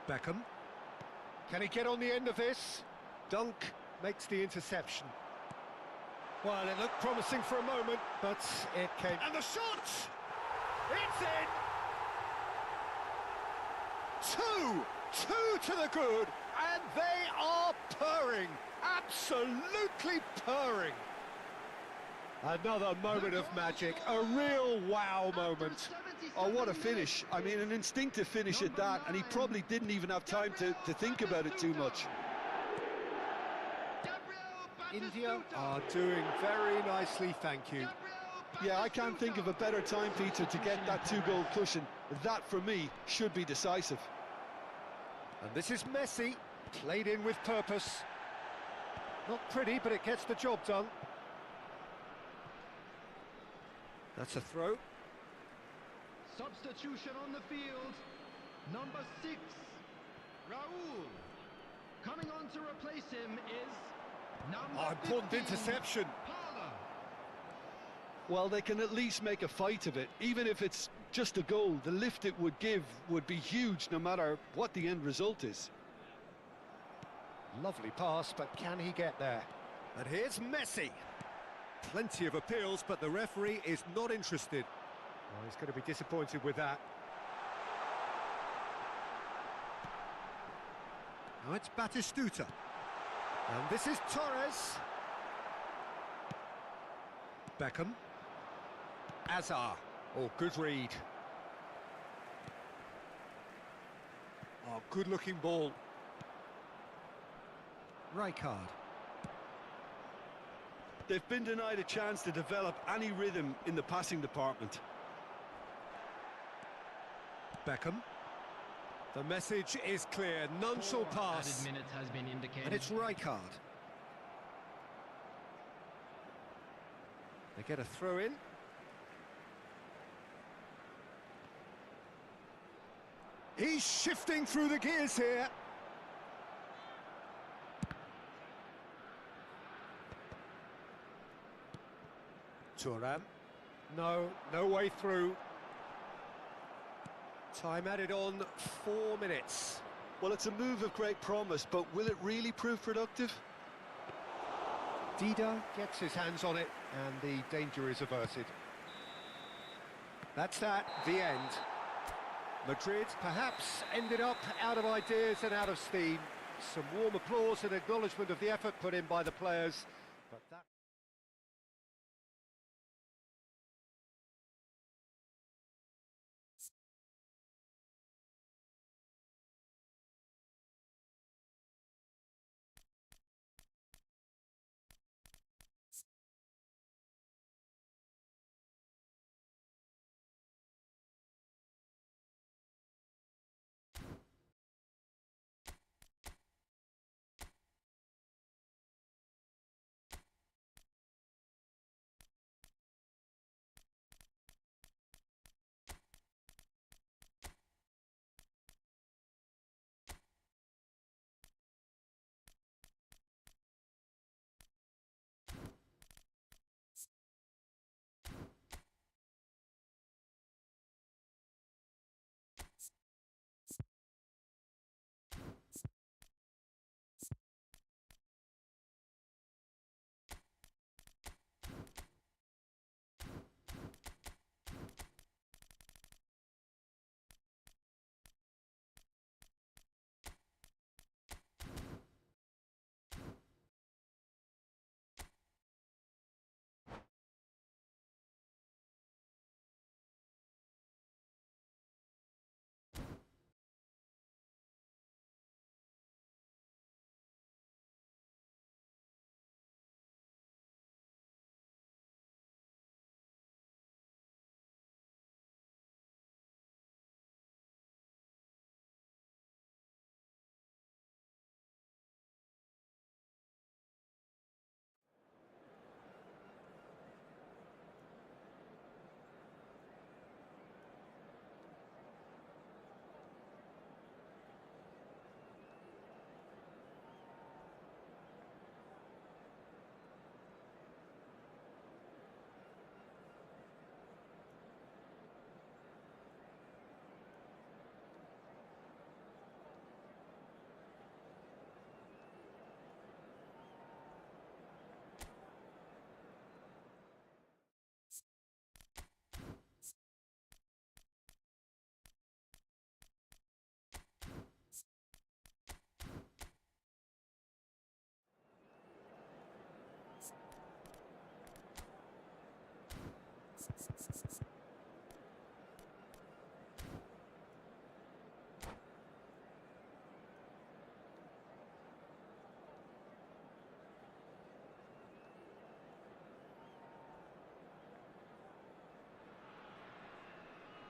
Beckham. Can he get on the end of this? Dunk makes the interception. Well, it looked promising for a moment, but it came... And the shot! It's in! Two to the good, and they are purring. Absolutely purring. Another moment of magic, a real wow moment. Oh, what a finish. I mean, an instinctive finish at that, and he probably didn't even have time to think about it too much. India are doing very nicely, thank you. Yeah, I can't think of a better time, Peter, to get that 2-goal cushion. That, for me, should be decisive. And this is Messi, played in with purpose. Not pretty, but it gets the job done. That's a throw. Substitution on the field. Number 6, Raul. Coming on to replace him is number important 15, interception. PELE. Well, they can at least make a fight of it. Even if it's just a goal, the lift it would give would be huge no matter what the end result is. Lovely pass, but can he get there? And here's Messi. Plenty of appeals, but the referee is not interested. Well, he's going to be disappointed with that. Now it's Batistuta. And this is Torres. Beckham. Azar. Oh, good read. Oh, good-looking ball. Rijkaard. They've been denied a chance to develop any rhythm in the passing department. Beckham. The message is clear, none shall pass. Added minutes has been indicated. And it's Rijkaard. They get a throw in. He's shifting through the gears here. Thuram. No way through. Time added on, 4 minutes. Well, it's a move of great promise, but will it really prove productive? Dida gets his hands on it, and the danger is averted. That's that, the end. Madrid perhaps ended up out of ideas and out of steam. Some warm applause and acknowledgement of the effort put in by the players, but that...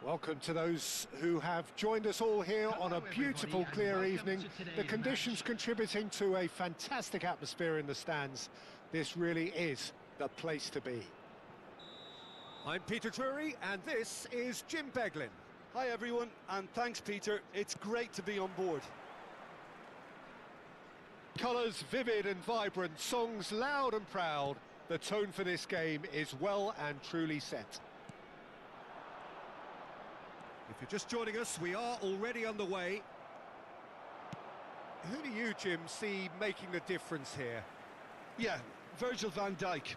Welcome to those who have joined us all here on a beautiful, clear evening. The conditions contributing to a fantastic atmosphere in the stands. This really is the place to be. I'm Peter Drury, and this is Jim Beglin. Hi everyone, and thanks Peter, it's great to be on board. Colours vivid and vibrant, songs loud and proud. The tone for this game is well and truly set. If you're just joining us, we are already underway. Who do you, Jim, see making the difference here? Yeah, Virgil van Dijk.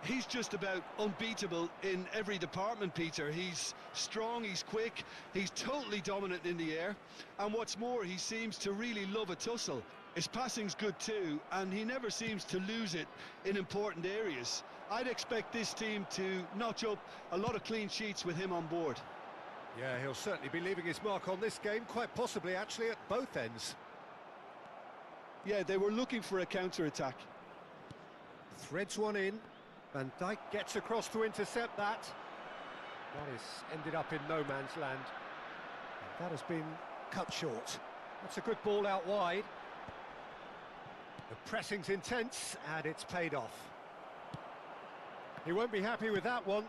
He's just about unbeatable in every department, Peter. He's strong, he's quick, he's totally dominant in the air. And what's more, he seems to really love a tussle. His passing's good too, and he never seems to lose it in important areas. I'd expect this team to notch up a lot of clean sheets with him on board. Yeah, he'll certainly be leaving his mark on this game, quite possibly actually at both ends. Yeah, they were looking for a counter-attack. Threads one in. Van Dijk gets across to intercept that. That is ended up in no man's land. And that has been cut short. That's a good ball out wide. The pressing's intense and it's paid off. He won't be happy with that one.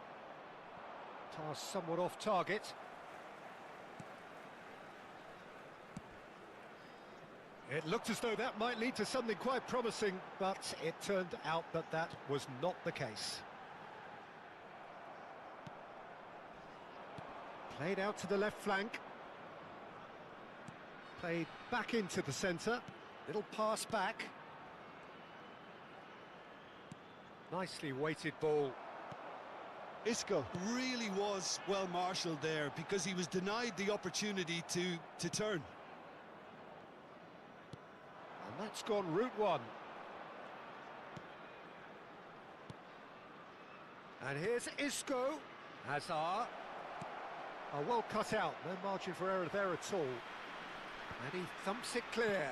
Pass somewhat off target. It looked as though that might lead to something quite promising, but it turned out that that was not the case. Played out to the left flank. Played back into the centre. Little pass back. Nicely weighted ball. Isco really was well marshalled there because he was denied the opportunity to turn. And that's gone route one. And here's Isco. Hazard. Oh, well cut out. No margin for error there at all. And he thumps it clear.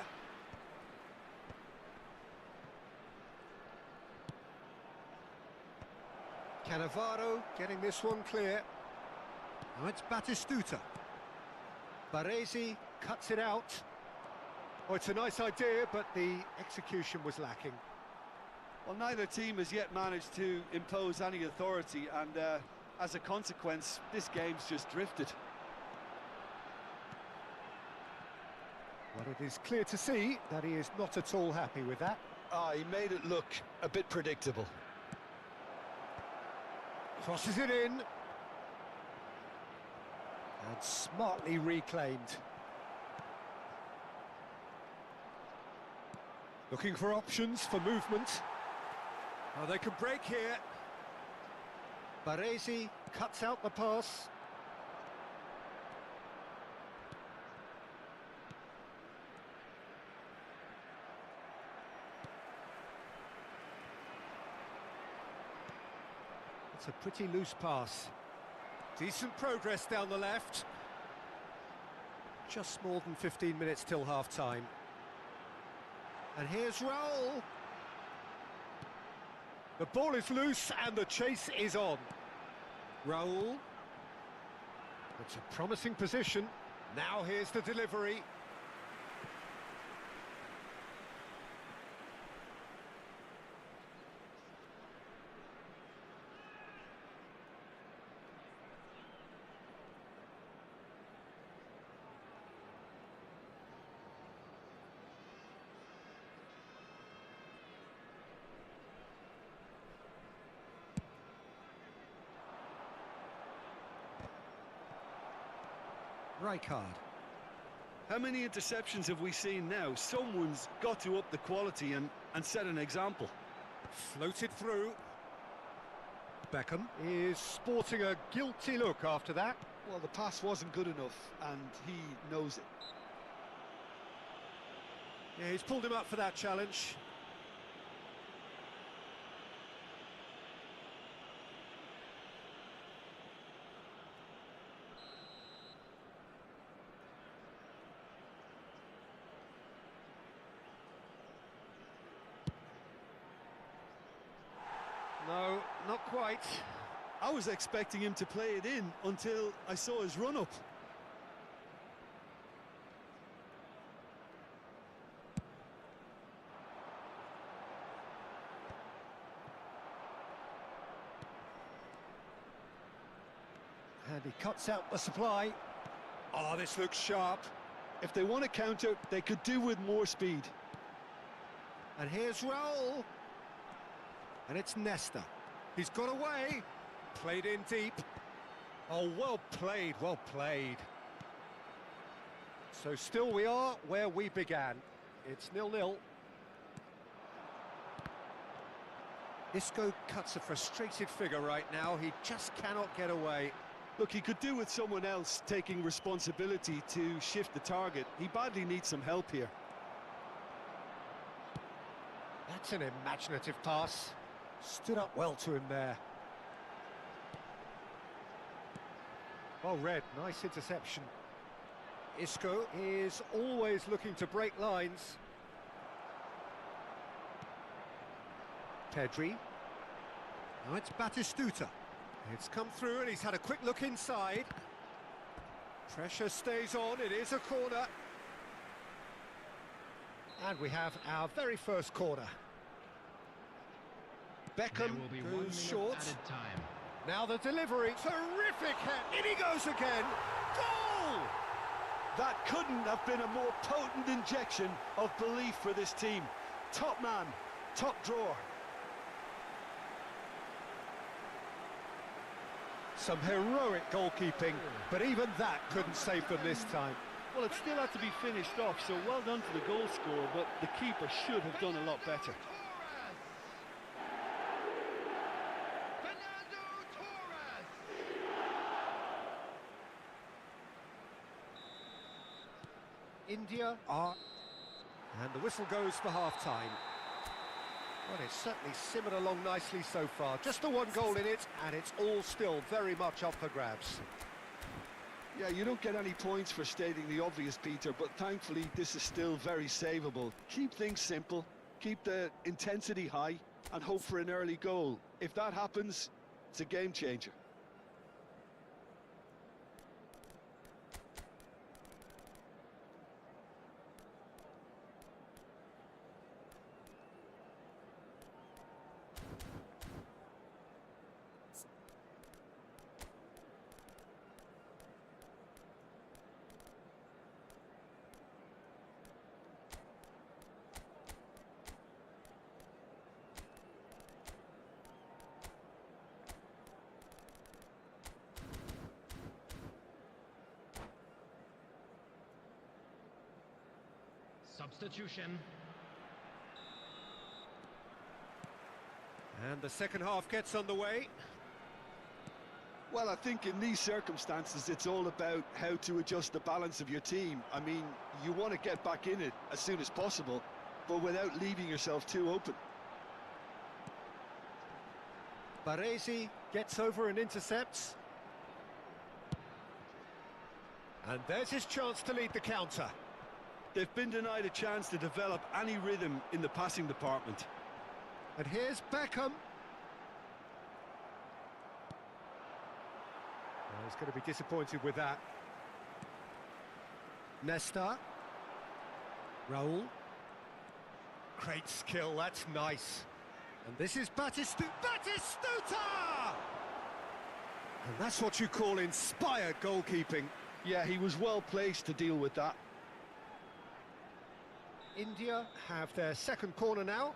Cannavaro getting this one clear. Now it's Batistuta. Baresi cuts it out. Oh, it's a nice idea, but the execution was lacking. Well, neither team has yet managed to impose any authority, and as a consequence, this game's just drifted. Well, it is clear to see that he is not at all happy with that. He made it look a bit predictable. Crosses it in. And smartly reclaimed. Looking for options for movement. Oh, they could break here. Baresi cuts out the pass. It's a pretty loose pass. Decent progress down the left. Just more than 15 minutes till half-time. And here's Raul. The ball is loose and the chase is on. Raul. It's a promising position. Now here's the delivery. Rijkaard. How many interceptions have we seen now? Someone's got to up the quality and set an example. Floated through. Beckham is sporting a guilty look after that. Well, the pass wasn't good enough, and he knows it. Yeah, he's pulled him up for that challenge. No, not quite. I was expecting him to play it in until I saw his run-up. And he cuts out the supply. Oh, this looks sharp. If they want to counter, they could do with more speed. And here's Raul. And it's Nesta. He's got away. Played in deep. Oh, well played, well played. So still we are where we began. It's 0-0. Isco cuts a frustrated figure right now. He just cannot get away. Look, he could do with someone else taking responsibility to shift the target. He badly needs some help here. That's an imaginative pass. Stood up well to him there. Well read, nice interception. Isco is always looking to break lines. Pedri. Now it's Batistuta. It's come through and he's had a quick look inside. Pressure stays on, it is a corner. And we have our very first corner. Beckham goes short. Now the delivery, terrific hit, in he goes again, goal! That couldn't have been a more potent injection of belief for this team. Top man, top drawer. Some heroic goalkeeping, but even that couldn't save them this time. Well, it still had to be finished off, so well done to the goal scorer, but the keeper should have done a lot better. India are... And the whistle goes for half-time. Well, it's certainly simmered along nicely so far. Just the one goal in it, and it's all still very much up for grabs. Yeah, you don't get any points for stating the obvious, Peter, but thankfully this is still very savable. Keep things simple, keep the intensity high, and hope for an early goal. If that happens, it's a game changer. Substitution. And the second half gets underway. Well, I think in these circumstances, it's all about how to adjust the balance of your team. I mean, you want to get back in it as soon as possible, but without leaving yourself too open. Baresi gets over and intercepts. And there's his chance to lead the counter. They've been denied a chance to develop any rhythm in the passing department. And here's Beckham. Oh, he's going to be disappointed with that. Nesta. Raul. Great skill, that's nice. And this is Batistuta! And that's what you call inspired goalkeeping. Yeah, he was well placed to deal with that. India have their second corner now.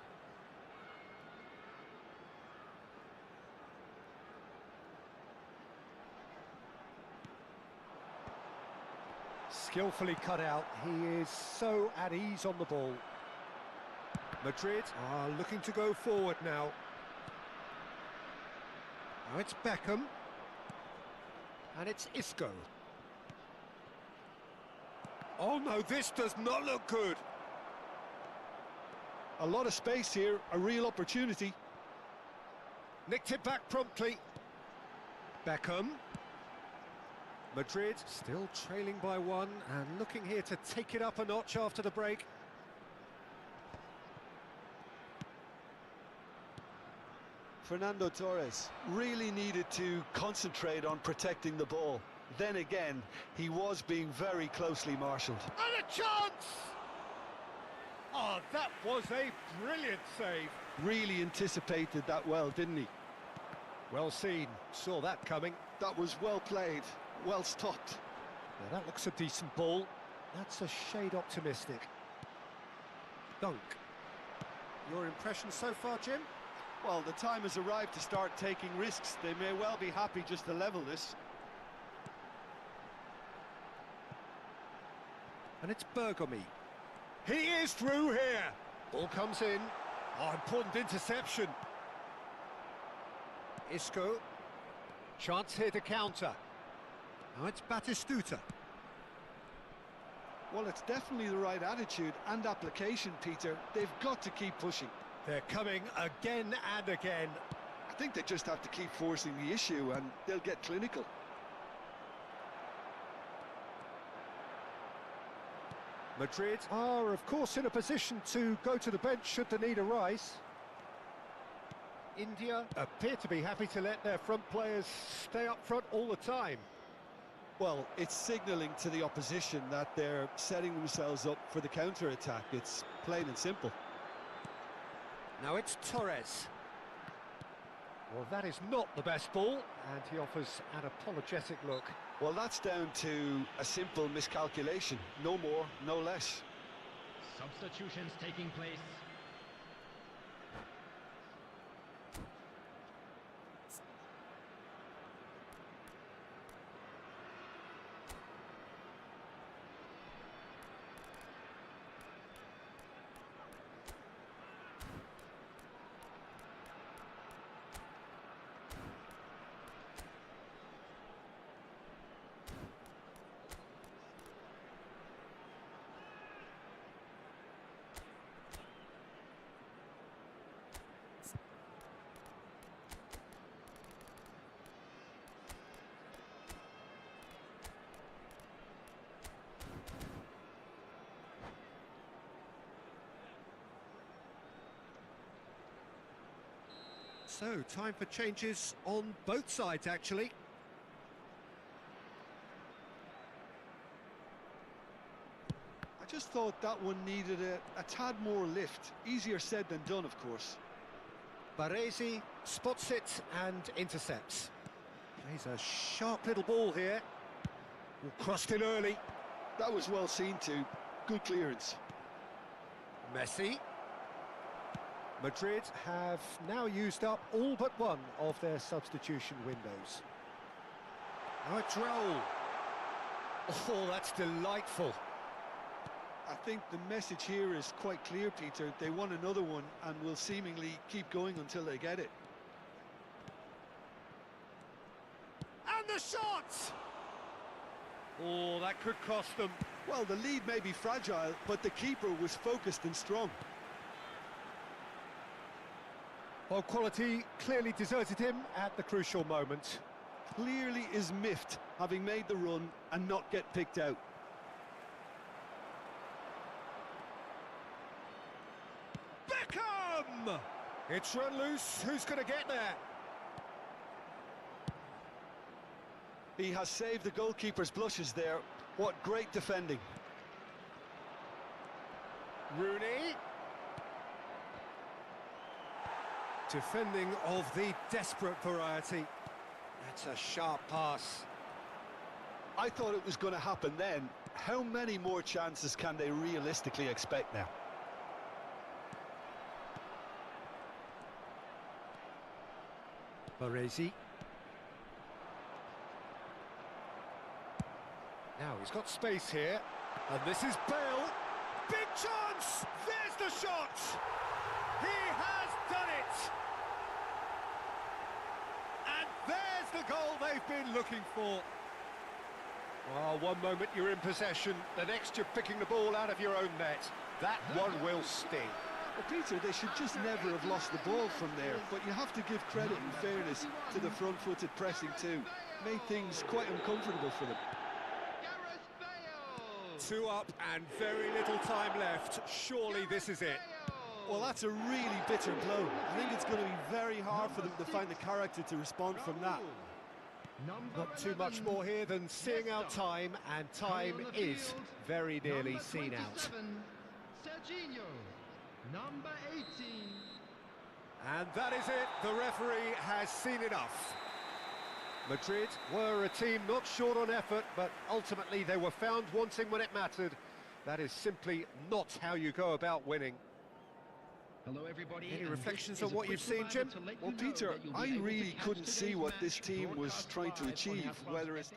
Skillfully cut out. He is so at ease on the ball. Madrid are looking to go forward now. Now it's Beckham. And it's Isco. Oh no, this does not look good. A lot of space here, a real opportunity. Nicked it back promptly. Beckham. Madrid still trailing by one and looking here to take it up a notch after the break. Fernando Torres really needed to concentrate on protecting the ball. Then again, he was being very closely marshalled. And a chance! Oh, that was a brilliant save. Really anticipated that well, didn't he? Well seen, saw that coming. That was well played, well stopped. Now that looks a decent ball. That's a shade optimistic. Dunk. Your impression so far, Jim? Well, the time has arrived to start taking risks. They may well be happy just to level this. And it's Bergomi. He is through here. Ball comes in. Oh, important interception. Isco. Chance here to counter. Now it's Batistuta. Well, it's definitely the right attitude and application, Peter. They've got to keep pushing. They're coming again and again. I think they just have to keep forcing the issue and they'll get clinical. Madrid are, of course, in a position to go to the bench should the need arise. India appear to be happy to let their front players stay up front all the time. Well, it's signalling to the opposition that they're setting themselves up for the counter-attack. It's plain and simple. Now it's Torres. Well, that is not the best ball, and he offers an apologetic look. Well, that's down to a simple miscalculation. No more, no less. Substitutions taking place. So, time for changes on both sides, actually. I just thought that one needed a tad more lift. Easier said than done, of course. Baresi spots it and intercepts. Plays a sharp little ball here. Crossed in early. That was well seen too. Good clearance. Messi. Madrid have now used up all but one of their substitution windows. Now it's Raul. Oh, that's delightful. I think the message here is quite clear, Peter. They want another one and will seemingly keep going until they get it. And the shot! Oh, that could cost them. Well, the lead may be fragile, but the keeper was focused and strong. Well, quality clearly deserted him at the crucial moment. Clearly is miffed, having made the run and not get picked out. Beckham! It's run loose. Who's going to get there? He has saved the goalkeeper's blushes there. What great defending. Rooney. Defending of the desperate variety. That's a sharp pass. I thought it was going to happen then. How many more chances can they realistically expect now? Baresi. Now he's got space here. And this is Bale. Big chance! There's the shot! He has done it! And there's the goal they've been looking for. Well, one moment you're in possession, the next you're picking the ball out of your own net. That one will sting. Well, Peter, they should just never have lost the ball from there, but you have to give credit and fairness to the front-footed pressing too. Made things quite uncomfortable for them. Two up and very little time left. Surely this is it. Well, that's a really bitter blow. I think it's going to be very hard for them to find the character to respond from that. Not too much more here than seeing out time, and time is very nearly seen out. Serginho, number 18. And that is it. The referee has seen enough. Madrid were a team not short on effort, but ultimately they were found wanting when it mattered. That is simply not how you go about winning. Hello everybody. Any reflections on what you've seen, Jim? Well, Peter, I really couldn't see what this team was trying to achieve, whether it's the...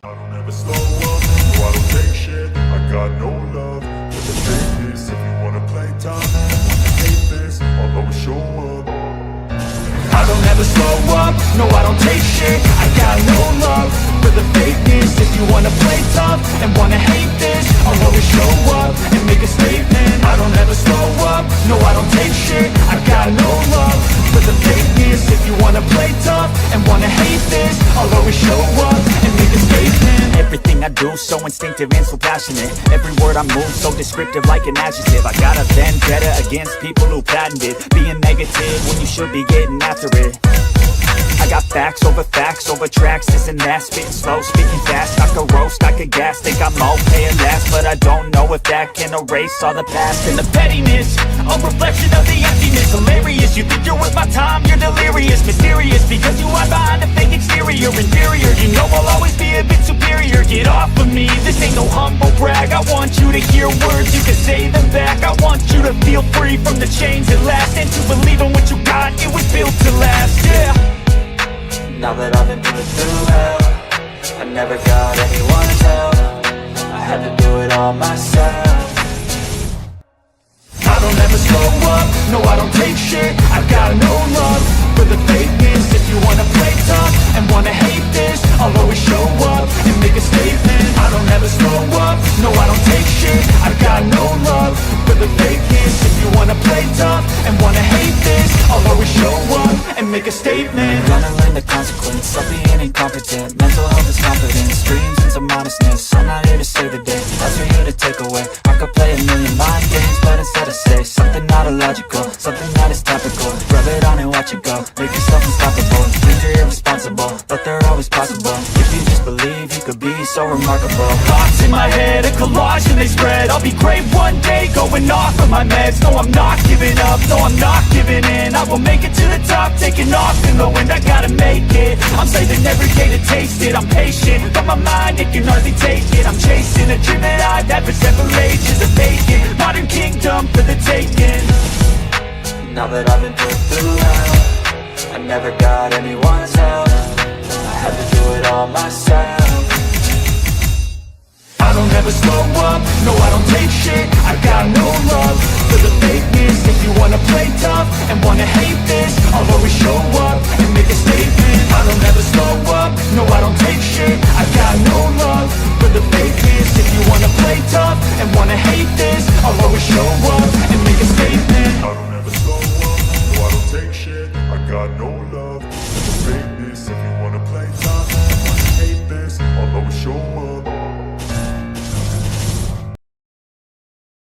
I don't ever slow up, no I don't take shit, I got no love for the fakeness. If you wanna play tough, hate this, I'll always show up. I don't ever slow up, no I don't take shit, I got no love for the fakeness. If you wanna play tough and wanna hate this, I'll always show up and make a statement. I don't ever slow up, no I don't take shit, I got no love for the fakeness. If you wanna play tough and wanna hate this, I'll always show up and make a statement. Everything I do so instinctive and so passionate. Every word I move so descriptive like an adjective. I got a vendetta against people who patented being negative when you should be getting after it. I got facts over tracks, this and that. Spitting slow, speaking fast, I could roast, I could gas. Think I'm okay at last, but I don't know if that can erase all the past. And the pettiness, a reflection of the emptiness. Hilarious, you think you're worth my time, you're delirious. Mysterious, because you hide behind a fake exterior. Inferior, you know I'll always be a bit superior. Get off of me, this ain't no humble brag. I want you to hear words, you can say them back. I want you to feel free from the chains at last, and to believe in what you got, it was built to last, yeah. Now that I've been put through hell, I never got anyone's help, I had to do it all myself. I don't ever slow up, no I don't take shit, I got no love for the fakeness. If you wanna play tough and wanna hate this, I'll always show up and make a statement. I don't ever slow up, no I don't take shit, I got no love for the fakeness. If you wanna play tough and wanna hate this, I'll always show up and make a statement. I'm gonna learn the consequence of being incompetent. Mental health is confidence, dreams and some modestness. I'm not here to save the day, that's for you to take away. I could play a million mind games, but instead I say something not illogical, something that is topical. Rub it on and watch it go, make yourself unstoppable. Dreams are irresponsible, but they're always possible. If you just believe, you could be so remarkable. Thoughts in my head, a collage and they spread. I'll be great one day, going off of my meds. No, I'm not giving up, no, I'm not giving in. I will make it to the top, taking off in the wind. I gotta make it, I'm saving every day to taste it. I'm patient, but my mind, it can hardly take it. I'm chasing a dream that I've had for several ages. A vacant, modern kingdom for the taking. Now that I've been put through hell, I never got anyone's help, I had to do it all myself. I don't ever slow up, no I don't take shit, I got no love for the fakeness. If you wanna play tough and wanna hate this, I'll always show up and make a statement. I don't ever slow up, no I don't take shit, I got no love for the fakeness. If you wanna play tough and wanna hate this, I'll always show up and make a statement. I don't ever slow up, no I don't take shit, I got no love for the fakeness. If you wanna play tough, hate this, I'll always show up.